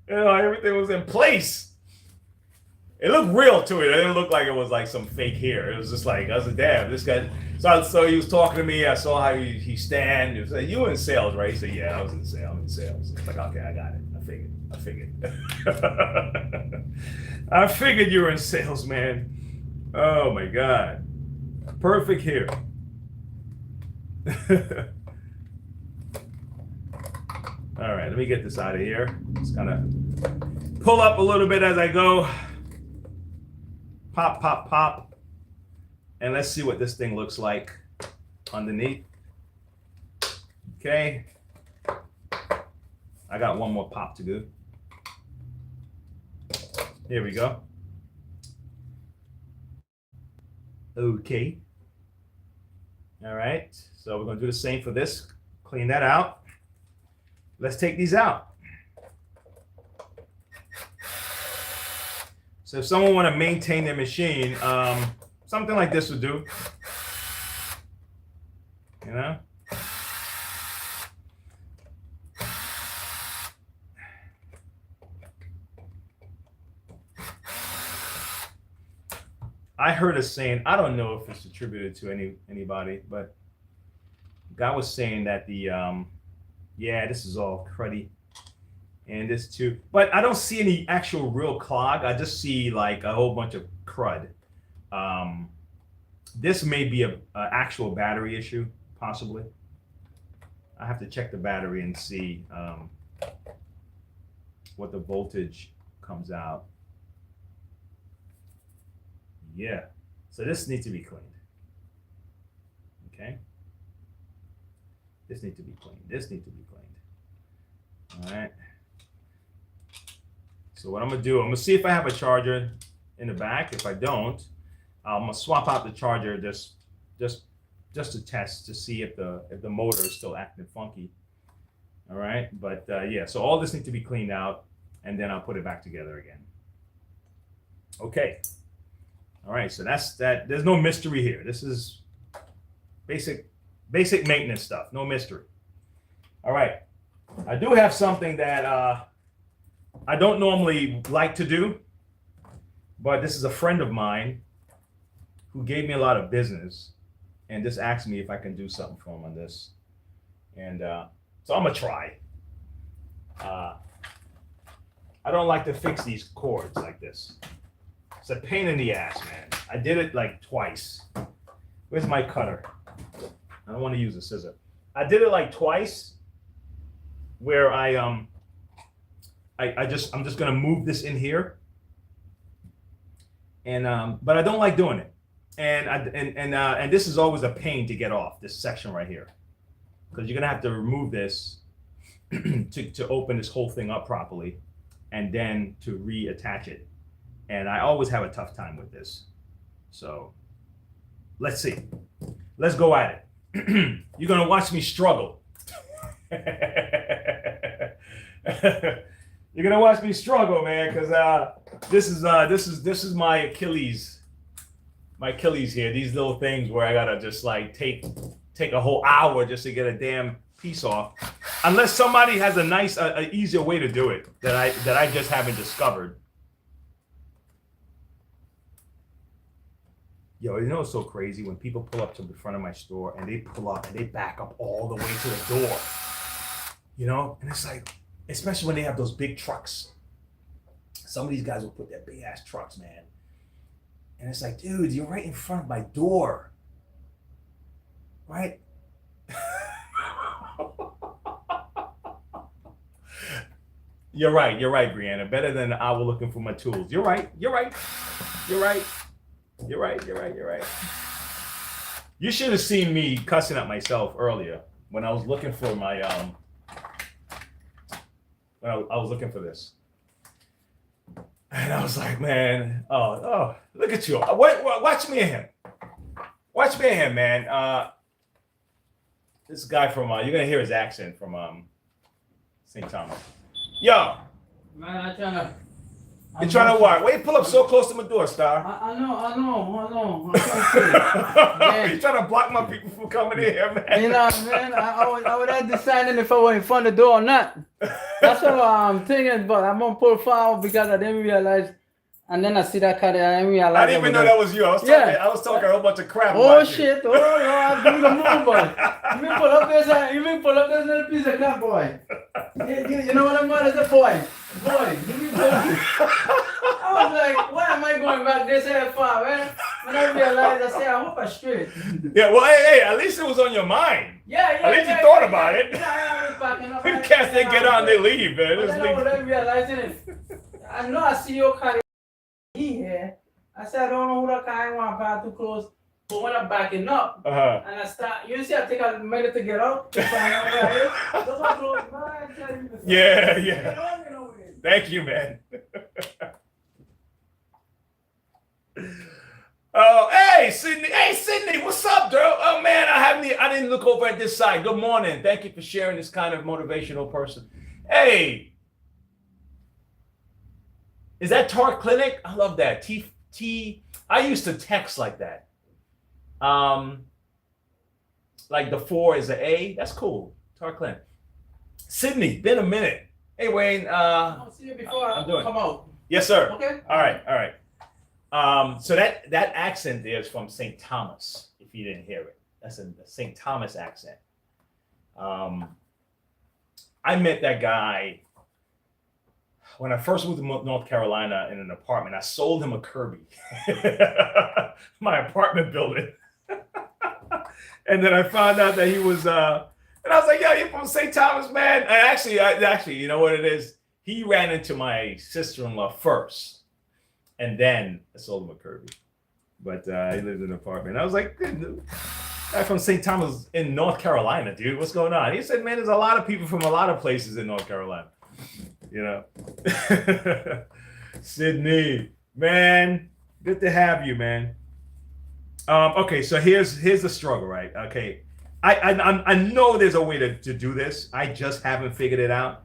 You know, everything was in place. It looked real to it. It didn't look like it was like some fake hair. It was just like, I was like, damn, this guy. So he was talking to me. I saw how he stand. He was like, you were in sales, right? He said, yeah, I was in sales. I'm in sales. I was like, okay, I got it. I figured. I figured you were in sales, man. Oh my God. Perfect hair. All right, let me get this out of here. Just kind of pull up a little bit as I go. Pop, pop, pop. And let's see what this thing looks like underneath. Okay. I got one more pop to do. Here we go. Okay. All right. So we're going to do the same for this. Clean that out. Let's take these out. So if someone want to maintain their machine, something like this would do. You know? I heard a saying, I don't know if it's attributed to anybody, but the guy was saying that yeah, this is all cruddy. And this too, but I don't see any actual real clog. I just see like a whole bunch of crud. This may be a actual battery issue, possibly. I have to check the battery and see what the voltage comes out. Yeah, so this needs to be cleaned. Okay, this needs to be cleaned. This needs to be cleaned. All right. So what I'm gonna do, I'm gonna see if I have a charger in the back. If I don't, I'm gonna swap out the charger just to test to see if the motor is still acting funky. All right, but yeah, so all this needs to be cleaned out, and then I'll put it back together again. Okay. All right, so that's that. There's no mystery here. This is basic maintenance stuff. No mystery. All right, I do have something that I don't normally like to do, but this is a friend of mine who gave me a lot of business and just asked me if I can do something for him on this. And so I'm gonna try. I don't like to fix these cords like this. It's a pain in the ass, man. I did it like twice. Where's my cutter? I don't want to use a scissor. I did it like twice where I'm just gonna move this in here. And but I don't like doing it. And this is always a pain to get off, this section right here. Because you're gonna have to remove this to open this whole thing up properly and then to reattach it. And I always have a tough time with this. So let's see. Let's go at it. You're gonna watch me struggle. You're gonna watch me struggle, man, because this is my Achilles. My Achilles here. These little things where I gotta just like take a whole hour just to get a damn piece off. Unless somebody has a nice, easier way to do it that I just haven't discovered. Yo, you know what's so crazy? When people pull up to the front of my store and they pull up and they back up all the way to the door. You know? And it's like, especially when they have those big trucks. Some of these guys will put their big ass trucks, man. And it's like, dude, you're right in front of my door. Right? You're right, Brianna. Better than I was looking for my tools. You're right. You should have seen me cussing at myself earlier when I was looking for my when I was looking for this. And I was like, man, oh, look at you. Watch me and him. Watch me and him, man. This guy from you're gonna hear his accent from St. Thomas. Yo. Man, You're trying to what? Why you pull up so close to my door, Star? I know. You're trying to block my people from coming in here, man. You know, man, I would have decided if I was in front of the door or not. That's what I'm thinking, but I'm gonna pull forward because I didn't realize. And then I see that car there, I didn't realize. I didn't even know that was you. I was talking a whole bunch of crap. Oh shit! Oh no, I'm doing the move, boy. You mean pull up this little piece of crap, boy. You know what I'm about to say, boy? Give me I was like, why am I going back this far, man? When I realized, I said, I hope I'm straight. Yeah, well, hey, at least it was on your mind. Yeah. At least you thought about it. Yeah, I was backing up. You can't say get on and they leave, man. But then I realized it. I know I see your car here. I said, I don't know who that car I want to buy too close. But when I'm backing up, and I start, you see, I take a minute to get out. Yeah. Thank you, man. Oh, hey, Sydney. Hey, Sydney, what's up, girl? Oh, man, I didn't look over at this side. Good morning. Thank you for sharing this kind of motivational person. Hey. Is that Tart Clinic? I love that. I used to text like that. Like the 4 is an A. That's cool. Tart Clinic. Sydney, been a minute. Hey, Wayne. I'll see you before I come out. Yes, sir. Okay. All right. So that accent there is from St. Thomas, if you didn't hear it. That's a St. Thomas accent. I met that guy when I first moved to North Carolina in an apartment. I sold him a Kirby, my apartment building. And then I found out that he was, and I was like, yo, you're from St. Thomas, man. And actually, you know what it is? He ran into my sister-in-law first, and then I sold him a Kirby. But he lived in an apartment. I was like, guy from St. Thomas in North Carolina, dude. What's going on? He said, man, there's a lot of people from a lot of places in North Carolina. You know, Sydney, man, good to have you, man. Okay, so here's the struggle, right? Okay, I know there's a way to do this. I just haven't figured it out,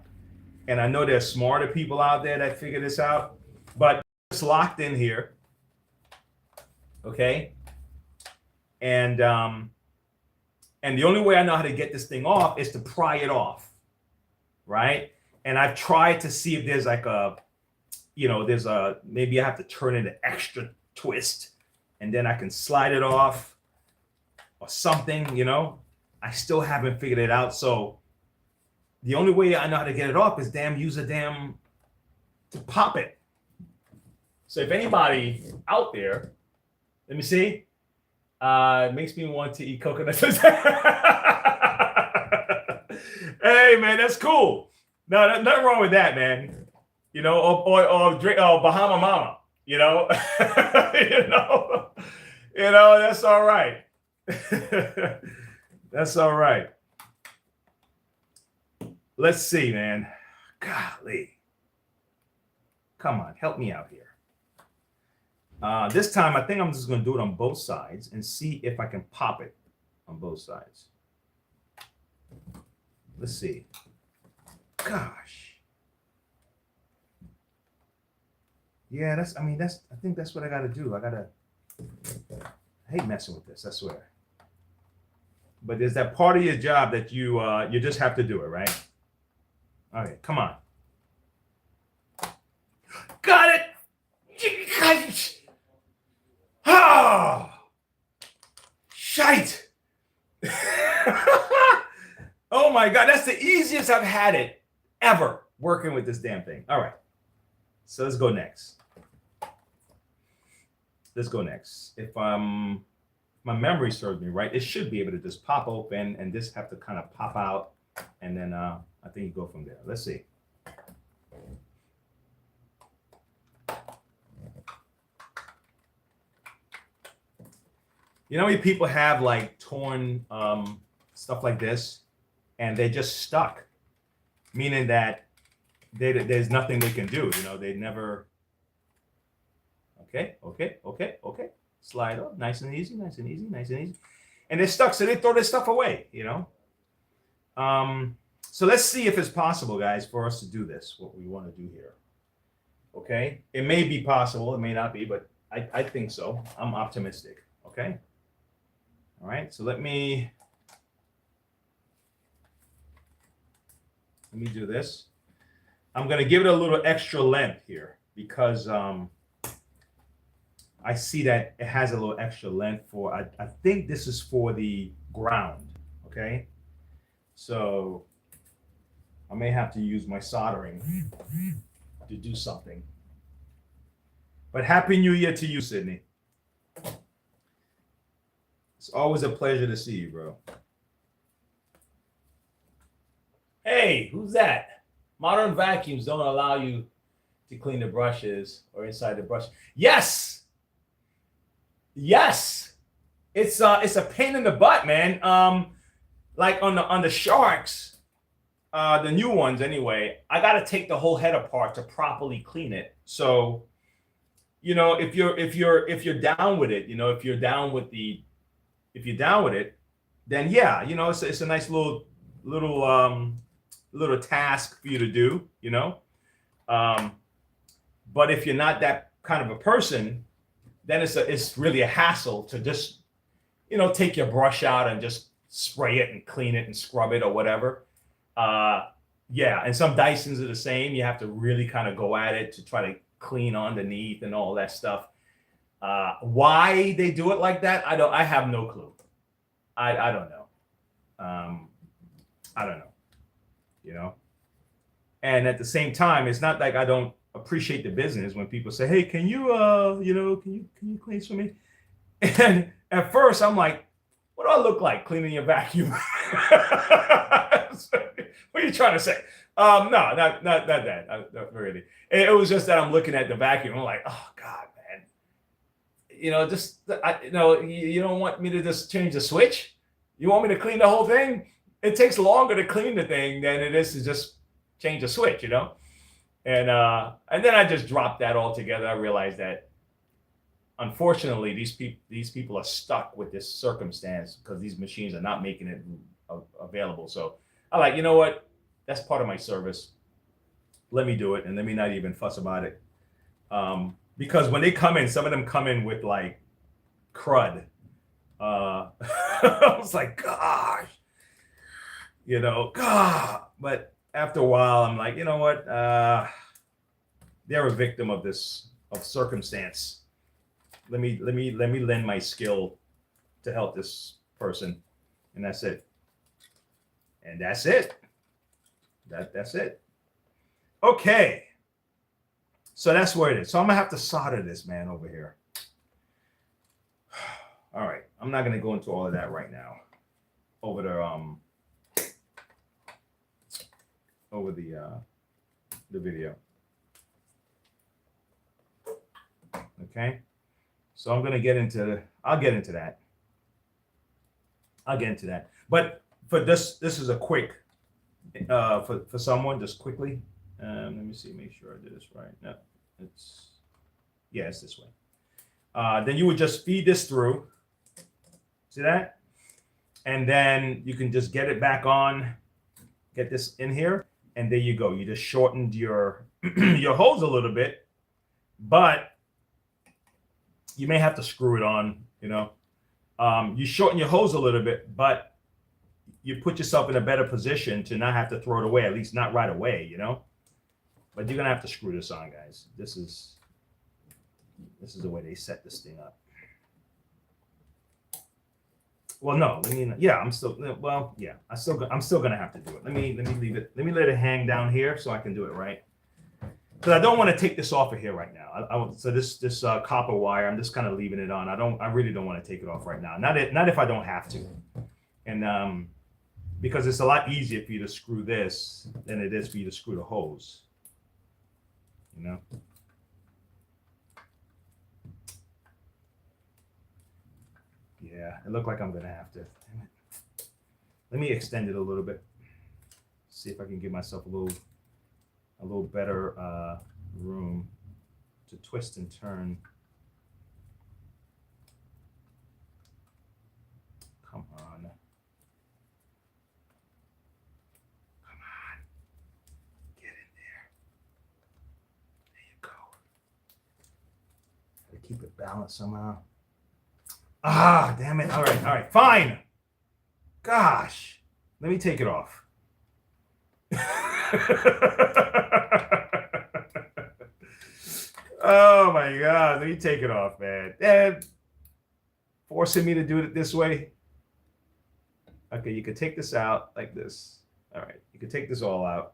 and I know there's smarter people out there that figure this out. But it's locked in here, okay, and the only way I know how to get this thing off is to pry it off, right? And I've tried to see if there's like maybe I have to turn it an extra twist and then I can slide it off or something, you know. I still haven't figured it out. So the only way I know how to get it off is use a damn to pop it. So if anybody out there, let me see, it makes me want to eat coconuts. Hey man, that's cool. No, nothing wrong with that, man. You know, or drink Bahama Mama. You know, that's all right. That's all right. Let's see, man. Golly. Come on, help me out here. This time, I think I'm just going to do it on both sides and see if I can pop it on both sides. Let's see. Gosh. Yeah, I think that's what I got to do. I hate messing with this, I swear. But there's that part of your job that you just have to do it, right? Okay, come on. Got it! Oh, shite. Oh my God, that's the easiest I've had it ever working with this damn thing. All right, so let's go next. If my memory serves me right, it should be able to just pop open and just have to kind of pop out, and then I think you go from there. Let's see. You know how many people have like torn stuff like this, and they're just stuck, meaning that there's nothing they can do. You know, they never. Okay. Slide up, nice and easy, and they're stuck, so they throw their stuff away. You know. So let's see if it's possible, guys, for us to do this. What we want to do here. Okay, it may be possible, it may not be, but I think so. I'm optimistic. Okay. All right, so let me do this. I'm going to give it a little extra length here because I see that it has a little extra length for, I think this is for the ground, okay? So I may have to use my soldering to do something. But Happy New Year to you, Sydney. It's always a pleasure to see you, bro. Hey, who's that? Modern vacuums don't allow you to clean the brushes or inside the brush. Yes. It's a pain in the butt, man. Like on the Sharks, the new ones anyway, I got to take the whole head apart to properly clean it. So, you know, if you're down with it, you know, if you're down with it, then yeah, you know, it's a nice little task for you to do, you know. But if you're not that kind of a person, then it's really a hassle to just, you know, take your brush out and just spray it and clean it and scrub it or whatever. Yeah, and some Dysons are the same. You have to really kind of go at it to try to clean underneath and all that stuff. Why they do it like that, I have no clue. I don't know. I don't know. You know? And at the same time, it's not like I don't appreciate the business when people say, hey, can you can you clean for me? And at first I'm like, what do I look like cleaning your vacuum? What are you trying to say? No, not that. Not really. It was just that I'm looking at the vacuum. I'm like, oh God, man. You know, you don't want me to just change the switch? You want me to clean the whole thing? It takes longer to clean the thing than it is to just change the switch, you know? And then I just dropped that altogether. I realized that unfortunately these people are stuck with this circumstance because these machines are not making it available. So I like, you know what? That's part of my service. Let me do it, and let me not even fuss about it. Because when they come in, some of them come in with like crud. I was like, gosh, you know, God. But after a while, I'm like, you know what? They're a victim of circumstance. Let me lend my skill to help this person, and that's it. That's it. Okay. So that's where it is. So I'm gonna have to solder this, man, over here. All right, I'm not gonna go into all of that right now. Over the video. Okay, so I'm gonna get into. I'll get into that. But for this is a quick. For someone, just quickly. Let me see. Make sure I did this right. No, it's this way. Then you would just feed this through. See that? And then you can just get it back on. Get this in here, and there you go. You just shortened your your hose a little bit, but you may have to screw it on. You know, you shorten your hose a little bit, but you put yourself in a better position to not have to throw it away. At least not right away. You know, but you're gonna have to screw this on, guys. This is the way they set this thing up. Well, no, I mean, yeah, I'm still gonna have to do it. Let me leave it. Let me let it hang down here so I can do it right. Because I don't want to take this off of here right now. So this copper wire, I'm just kind of leaving it on. I really don't want to take it off right now. Not if I don't have to. And because it's a lot easier for you to screw this than it is for you to screw the hose. You know. Yeah, it looked like I'm gonna have to. Damn it. Let me extend it a little bit. See if I can give myself a little better room to twist and turn. Come on. Come on. Get in there. There you go. Gotta keep it balanced somehow. Ah, damn it. All right, fine. Gosh, let me take it off. Oh my God, let me take it off, man. And forcing me to do it this way. Okay, you could take this out like this. All right, you could take this all out.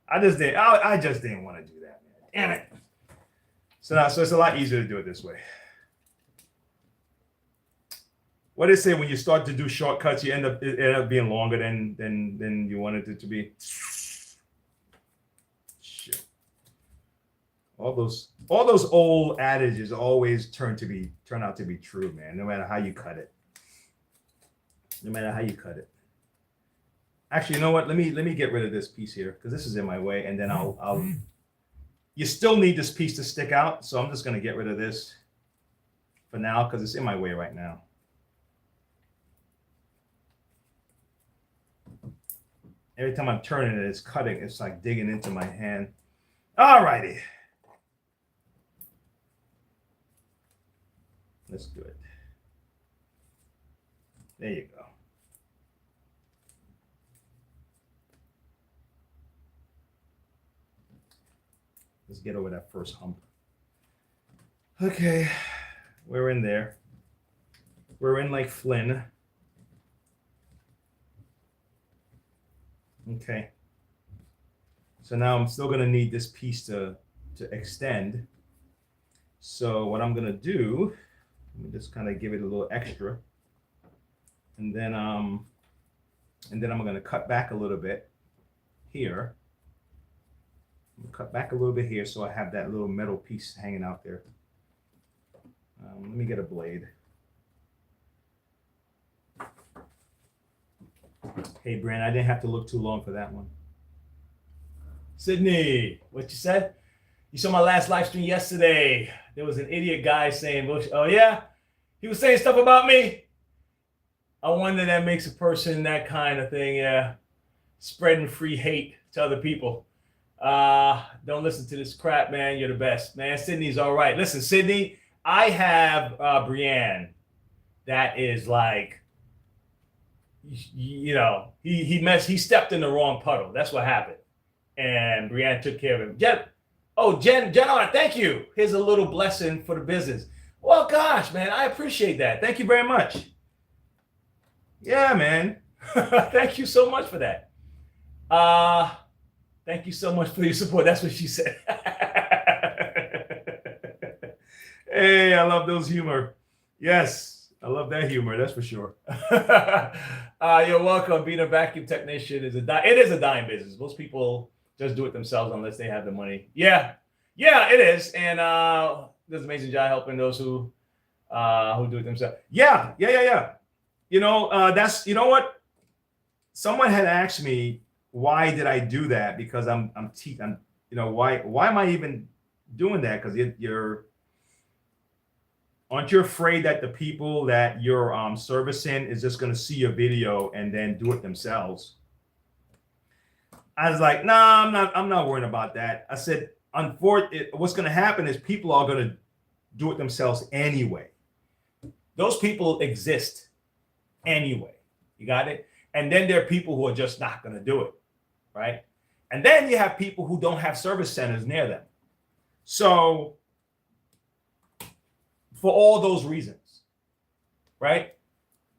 I just didn't want to do that, man. Damn it. So it's a lot easier to do it this way. What they say when you start to do shortcuts, it end up being longer than you wanted it to be. Shit. All those old adages always turn out to be true, man. No matter how you cut it. No matter how you cut it. Actually, you know what? Let me get rid of this piece here because this is in my way, and then I'll. You still need this piece to stick out, so I'm just gonna get rid of this for now because it's in my way right now. Every time I'm turning it, it's cutting. It's like digging into my hand. All righty. Let's do it. There you go. Let's get over that first hump. Okay. We're in there. We're in like Flynn. Okay, so now I'm still gonna need this piece to extend. So what I'm gonna do, let me just kind of give it a little extra, and then I'm gonna cut back a little bit here. Cut back a little bit here so I have that little metal piece hanging out there. Let me get a blade. Hey, Brand, I didn't have to look too long for that one. Sydney, what you said? You saw my last live stream yesterday. There was an idiot guy saying, oh, yeah? He was saying stuff about me? I wonder that makes a person that kind of thing, yeah. Spreading free hate to other people. Don't listen to this crap, man. You're the best. Man, Sydney's all right. Listen, Sydney, I have Brienne that is like, you know, he stepped in the wrong puddle. That's what happened. And Brianna took care of him. Jen, thank you. Here's a little blessing for the business. Well, gosh, man, I appreciate that. Thank you very much. Yeah, man. Thank you so much for that. Thank you so much for your support. That's what she said. Hey, I love those humor. Yes, I love that humor. That's for sure. You're welcome. Being a vacuum technician is it is a dime business. Most people just do it themselves unless they have the money. Yeah, it is. And does an amazing job helping those who do it themselves. Yeah. That's what someone had asked me, why did I do that? Because I'm why am I even doing that? Because aren't you afraid that the people that you're servicing is just going to see your video and then do it themselves? I was like, nah, I'm not worried about that. I said, what's going to happen is people are going to do it themselves anyway. Those people exist anyway. You got it? And then there are people who are just not going to do it, right? And then you have people who don't have service centers near them. So for all those reasons, right?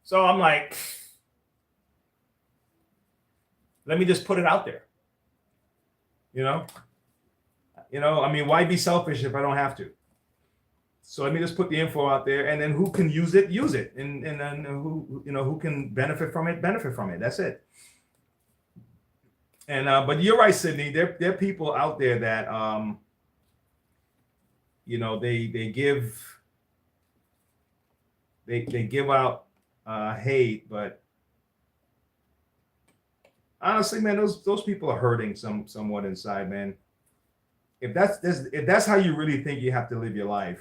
So I'm like, let me just put it out there. I mean, why be selfish if I don't have to? So let me just put the info out there, and then who can use it, and then who can benefit from it. That's it. And but you're right, Sydney. There are people out there that they give out hate, but honestly, man, those people are hurting somewhat inside, man. If that's how you really think you have to live your life,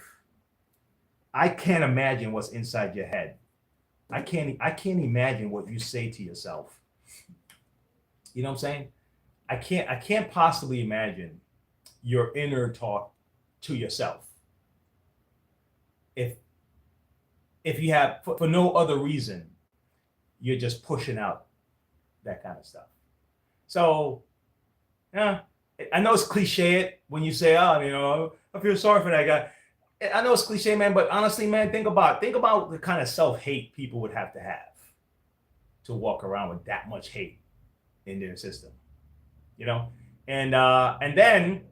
I can't imagine what's inside your head. I can't imagine what you say to yourself. You know what I'm saying? I can't possibly imagine your inner talk to yourself. If you have, for no other reason, you're just pushing out that kind of stuff. So, yeah, I know it's cliche when you say, I feel sorry for that guy. I know it's cliche, man, but honestly, man, think about the kind of self-hate people would have to walk around with that much hate in their system, and then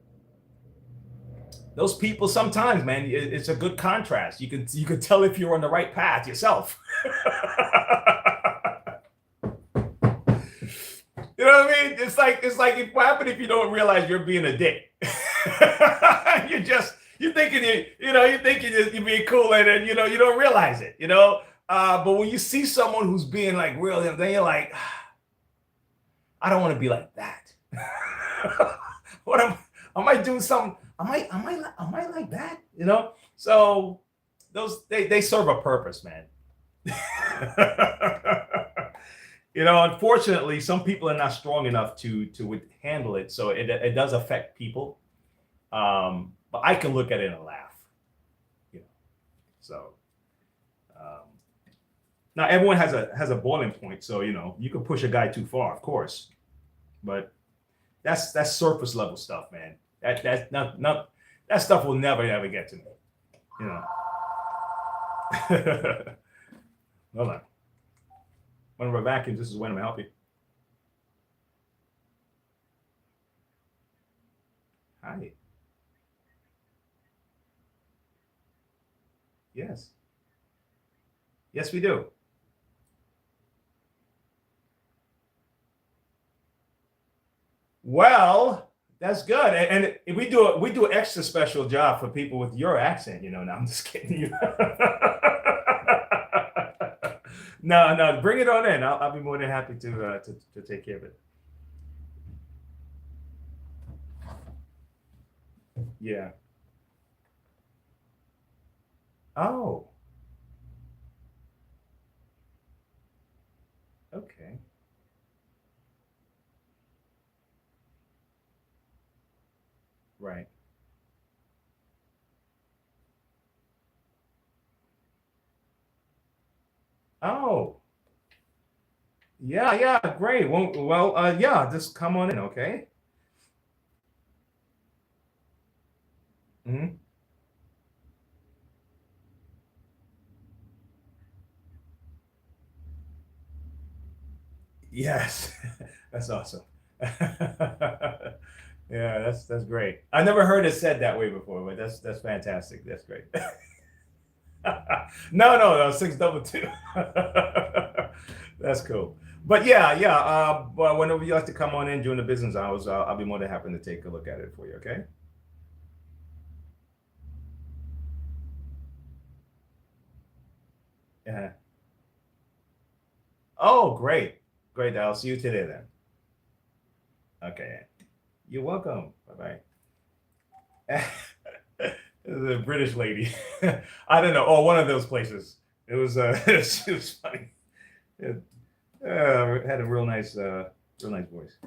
those people sometimes, man, it's a good contrast. You can tell if you're on the right path yourself. You know what I mean? It's like what happens if you don't realize you're being a dick? You're thinking you're being cool, and then you don't realize it. But when you see someone who's being like real, then you're like, I don't want to be like that. What am I doing something? Am I like that? So they serve a purpose, man. Unfortunately, some people are not strong enough to handle it, so it does affect people. But I can look at it and laugh. So now everyone has a boiling point, so you can push a guy too far, of course, but that's surface level stuff, man. That's not that stuff will never ever get to me. Hold on. One of our vacuums. This is when I'm help you. Hi. Yes. Yes, we do. Well, that's good. And we do an extra special job for people with your accent, No, I'm just kidding you. No, bring it on in. I'll be more than happy to take care of it. Yeah. Oh. Okay. Right. Oh. Yeah, great. Well, yeah, just come on in, okay? Hmm. Yes, that's awesome. Yeah, that's great. I never heard it said that way before, but that's fantastic. That's great. No, 622. That's cool. But yeah. Well, whenever you like to come on in during the business hours, I'll be more than happy to take a look at it for you. Okay. Yeah. Oh, great. I'll see you today then. Okay. You're welcome. Bye bye. The British lady. I don't know. Oh, one of those places. It was she was funny. It, had a real nice voice.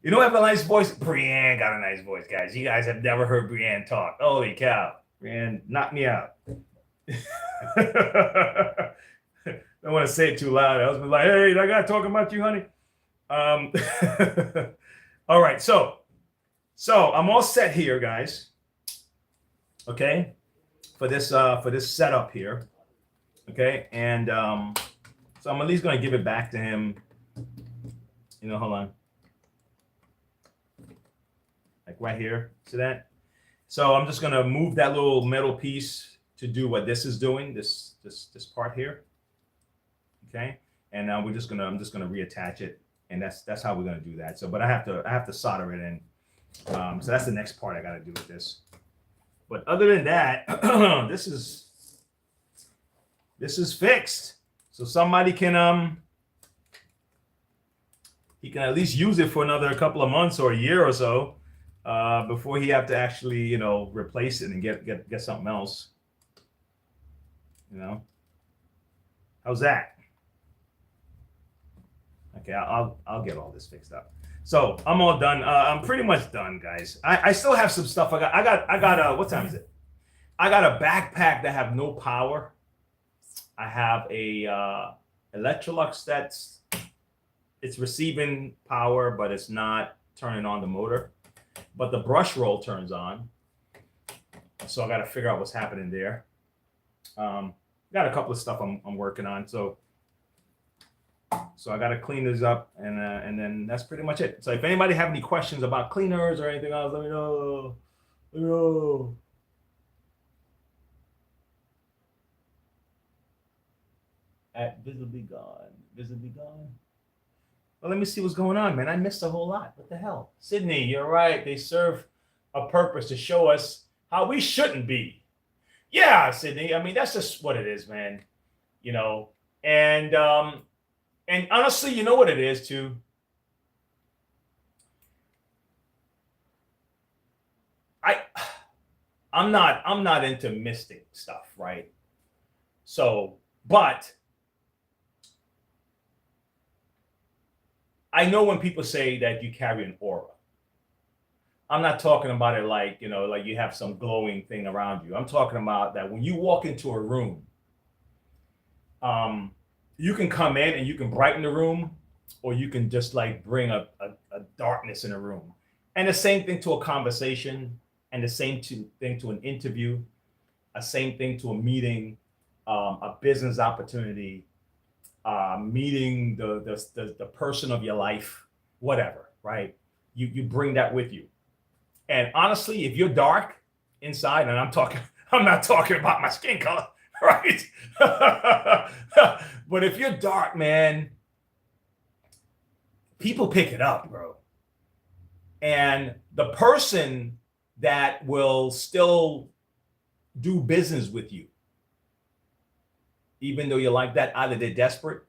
You know, have a nice voice. Brienne got a nice voice, guys. You guys have never heard Brienne talk. Holy cow! Brienne knocked me out. Don't want to say it too loud. I was like, "Hey, I got talking about you, honey." All right, so I'm all set here, guys. Okay, for this setup here. Okay, and so I'm at least going to give it back to him. You know, hold on. Like right here, see that? So I'm just going to move that little metal piece to do what this is doing, this part here. Okay, and now I'm just gonna reattach it, and that's how we're gonna do that. So, but I have to solder it in. So that's the next part I got to do with this. But other than that, this is fixed. So somebody can he can at least use it for another couple of months or a year or so before he have to actually replace it and get something else. How's that? Okay, I'll get all this fixed up. So I'm all done. I'm pretty much done, guys. I still have some stuff. I got what time is it? I got a backpack that have no power. I have a Electrolux it's receiving power, but it's not turning on the motor. But the brush roll turns on. So I got to figure out what's happening there. Got a couple of stuff I'm working on. So I got to clean this up, and then that's pretty much it. So if anybody have any questions about cleaners or anything else, let me know. At visibly gone. Well, let me see what's going on, man. I missed a whole lot. What the hell? Sydney, you're right. They serve a purpose to show us how we shouldn't be. Yeah, Sydney. I mean, that's just what it is, man. And honestly, you know what it is too? I'm not into mystic stuff, right? So, but I know when people say that you carry an aura. I'm not talking about it like, like you have some glowing thing around you. I'm talking about that when you walk into a room, you can come in and you can brighten the room, or you can just like bring a darkness in a room. And the same thing to a conversation, and the same thing to an interview, a same thing to a meeting, a business opportunity, meeting the person of your life, whatever, right? You bring that with you. And honestly, if you're dark inside, and I'm not talking about my skin color, right? But if you're dark, man, people pick it up, bro. And the person that will still do business with you, even though you're like that, either they're desperate,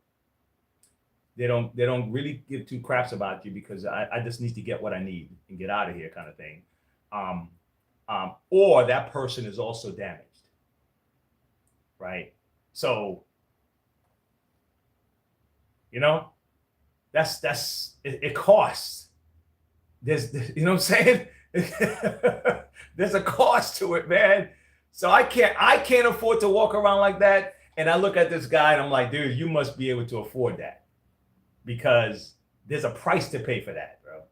they don't really give two craps about you because I just need to get what I need and get out of here, kind of thing. Or that person is also damaged, right? So, it costs. There's, what I'm saying? There's a cost to it, man. So I can't afford to walk around like that. And I look at this guy and I'm like, dude, you must be able to afford that, because there's a price to pay for that, bro.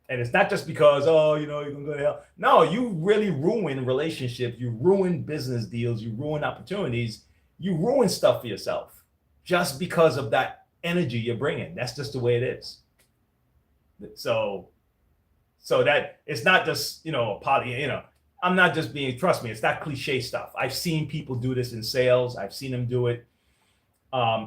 And it's not just because, you're going to go to hell. No, you really ruin relationships. You ruin business deals. You ruin opportunities. You ruin stuff for yourself just because of that energy you're bringing. That's just the way it is. So that it's not just, I'm not just being, trust me, it's not cliche stuff. I've seen people do this in sales. I've seen them do it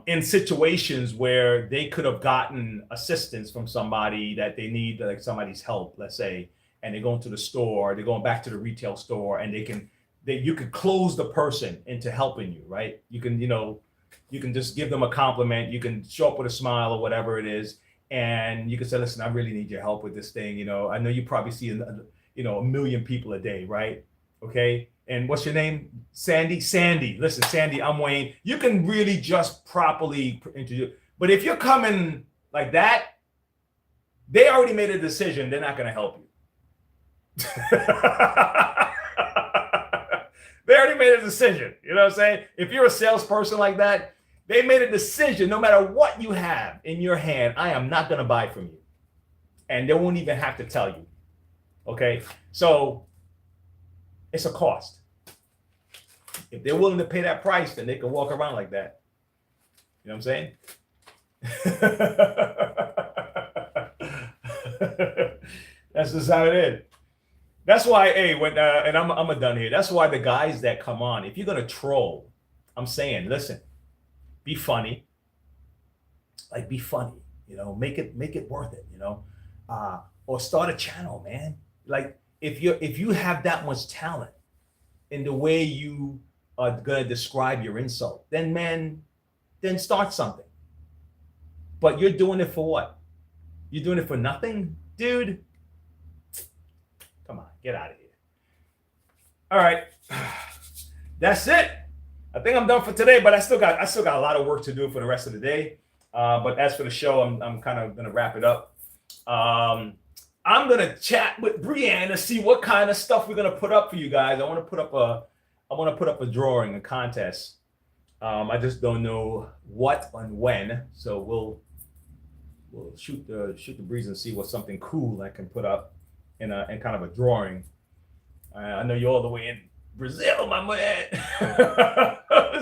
in situations where they could have gotten assistance from somebody that they need, like somebody's help, let's say, and they're going to the store, they're going back to the retail store, and you could close the person into helping you, right? You can, you can just give them a compliment. You can show up with a smile or whatever it is. And you can say, listen, I really need your help with this thing. I know you probably see, a million people a day, right? Okay. And what's your name? Sandy? Sandy. Listen, Sandy, I'm Wayne. You can really just properly introduce. But if you're coming like that, they already made a decision. They're not going to help you. They already made a decision. You know what I'm saying? If you're a salesperson like that, they made a decision. No matter what you have in your hand, I am not going to buy from you. And they won't even have to tell you. Okay? So it's a cost. If they're willing to pay that price, then they can walk around like that. You know what I'm saying? That's just how it is. That's why, hey, and I'm done here. That's why the guys that come on, if you're gonna troll, I'm saying, listen, be funny. Like, be funny. Make it worth it. Or start a channel, man. Like, if you have that much talent in the way you are gonna describe your insult, then start something. But you're doing it for what? You're doing it for nothing, dude. Come on, get out of here. All right, that's it. I think I'm done for today, but I still got a lot of work to do for the rest of the day. But as for the show, I'm kind of gonna wrap it up. I'm gonna chat with Brianne to see what kind of stuff we're gonna put up for you guys. I want to put up a drawing, a contest. I just don't know what and when, so we'll shoot the breeze and see what's something cool I can put up in kind of a drawing. I know you're all the way in Brazil, my man.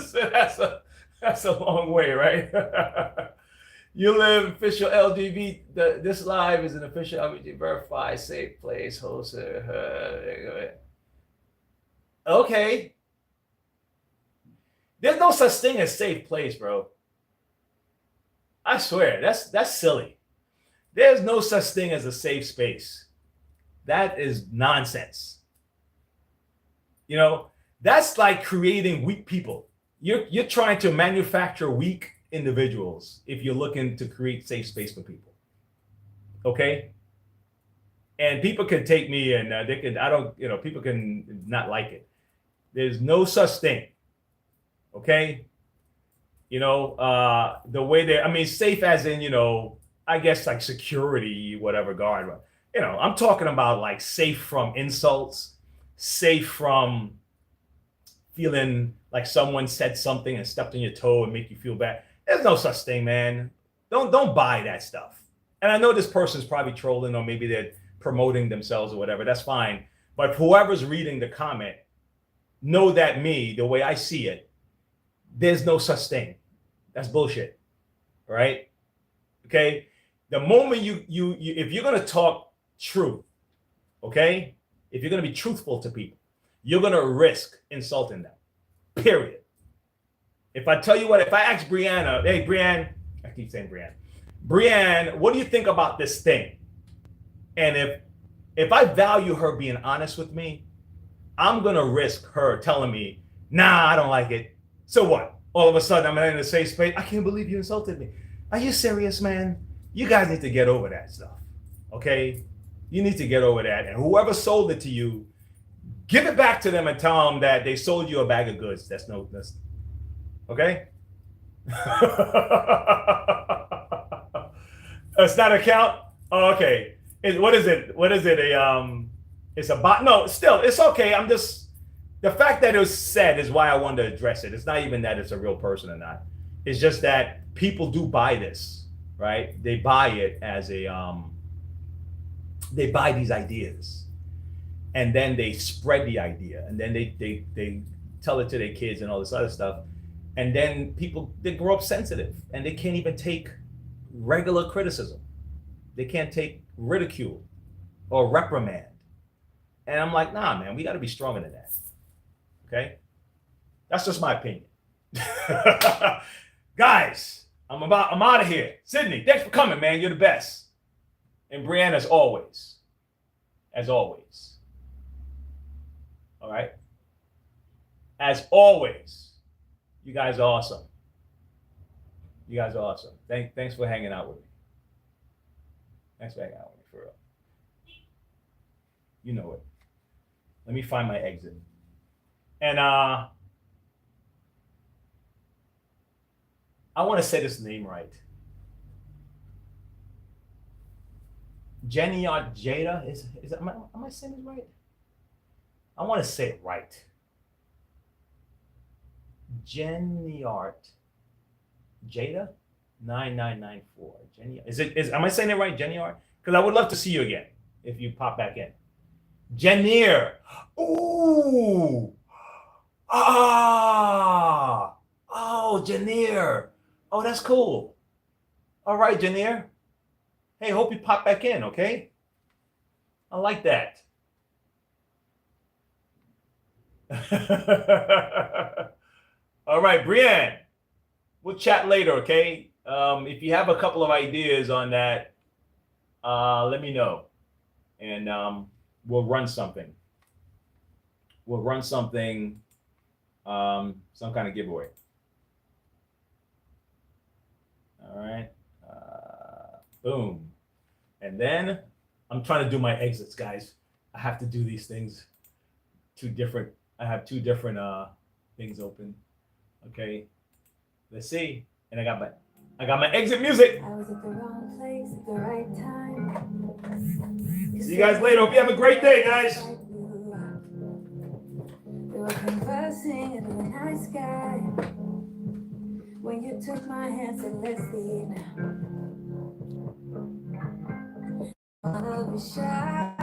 So that's a long way, right? You live official LGB. This live is an official LGBT verified safe place hosted. Okay. There's no such thing as safe place, bro. I swear, that's silly. There's no such thing as a safe space. That is nonsense. That's like creating weak people. You're trying to manufacture weak individuals if you're looking to create safe space for people. Okay? And people can take me and people can not like it. There's no such thing. Okay? The way safe as in, I guess like security, whatever guard. I'm talking about like safe from insults, safe from feeling like someone said something and stepped on your toe and make you feel bad. There's no such thing, man. Don't buy that stuff. And I know this person's probably trolling, or maybe they're promoting themselves or whatever. That's fine. But whoever's reading the comment, know that the way I see it, there's no such thing. That's bullshit. Right? Okay? The moment you if you're gonna talk truth, okay? If you're gonna be truthful to people, you're gonna risk insulting them. Period. If I tell you what, if I ask Brianna, hey Brianne, I keep saying Brianne, what do you think about this thing? And if I value her being honest with me, I'm gonna risk her telling me, nah, I don't like it. So what? All of a sudden I'm in a safe space. I can't believe you insulted me. Are you serious, man? You guys need to get over that stuff. Okay? You need to get over that. And whoever sold it to you, give it back to them and tell them that they sold you a bag of goods. That's okay? It's not a count? Oh, okay. What is it? It's a bot. No, still, it's okay. The fact that it was said is why I wanted to address it. It's not even that it's a real person or not. It's just that people do buy this, right? They buy it as they buy these ideas, and then they spread the idea, and then they tell it to their kids and all this other stuff. And then they grow up sensitive, and they can't even take regular criticism. They can't take ridicule or reprimand. And I'm like, nah, man, we got to be stronger than that. Okay? That's just my opinion. Guys, I'm out of here. Sydney, thanks for coming, man. You're the best. And Brianna, as always. As always. All right? As always, you guys are awesome. You guys are awesome. Thanks for hanging out with me. Thanks for hanging out with me, for real. You know it. Let me find my exit. And I want to say this name right. Jenny Jada, am I saying it right? I want to say it right. Jenny Jada 9994. Jenny, am I saying it right, Jenny Art? Because I would love to see you again if you pop back in. Janier. Ooh. Ah. Oh, Janier. Oh, that's cool. All right, Janier. Hey, hope you pop back in, okay? I like that. All right, Brienne. We'll chat later, okay? If you have a couple of ideas on that, let me know. And we'll run something. We'll run something, some kind of giveaway. All right. Boom. And then I'm trying to do my exits, guys. I have to do these things. I have two different things open. Okay. Let's see. And I got my exit music. I was at the wrong place at the right time. See you guys later. Hope you have a great day, guys. We were conversing under the night sky when you took my hand and let's leave now. I'll be shy.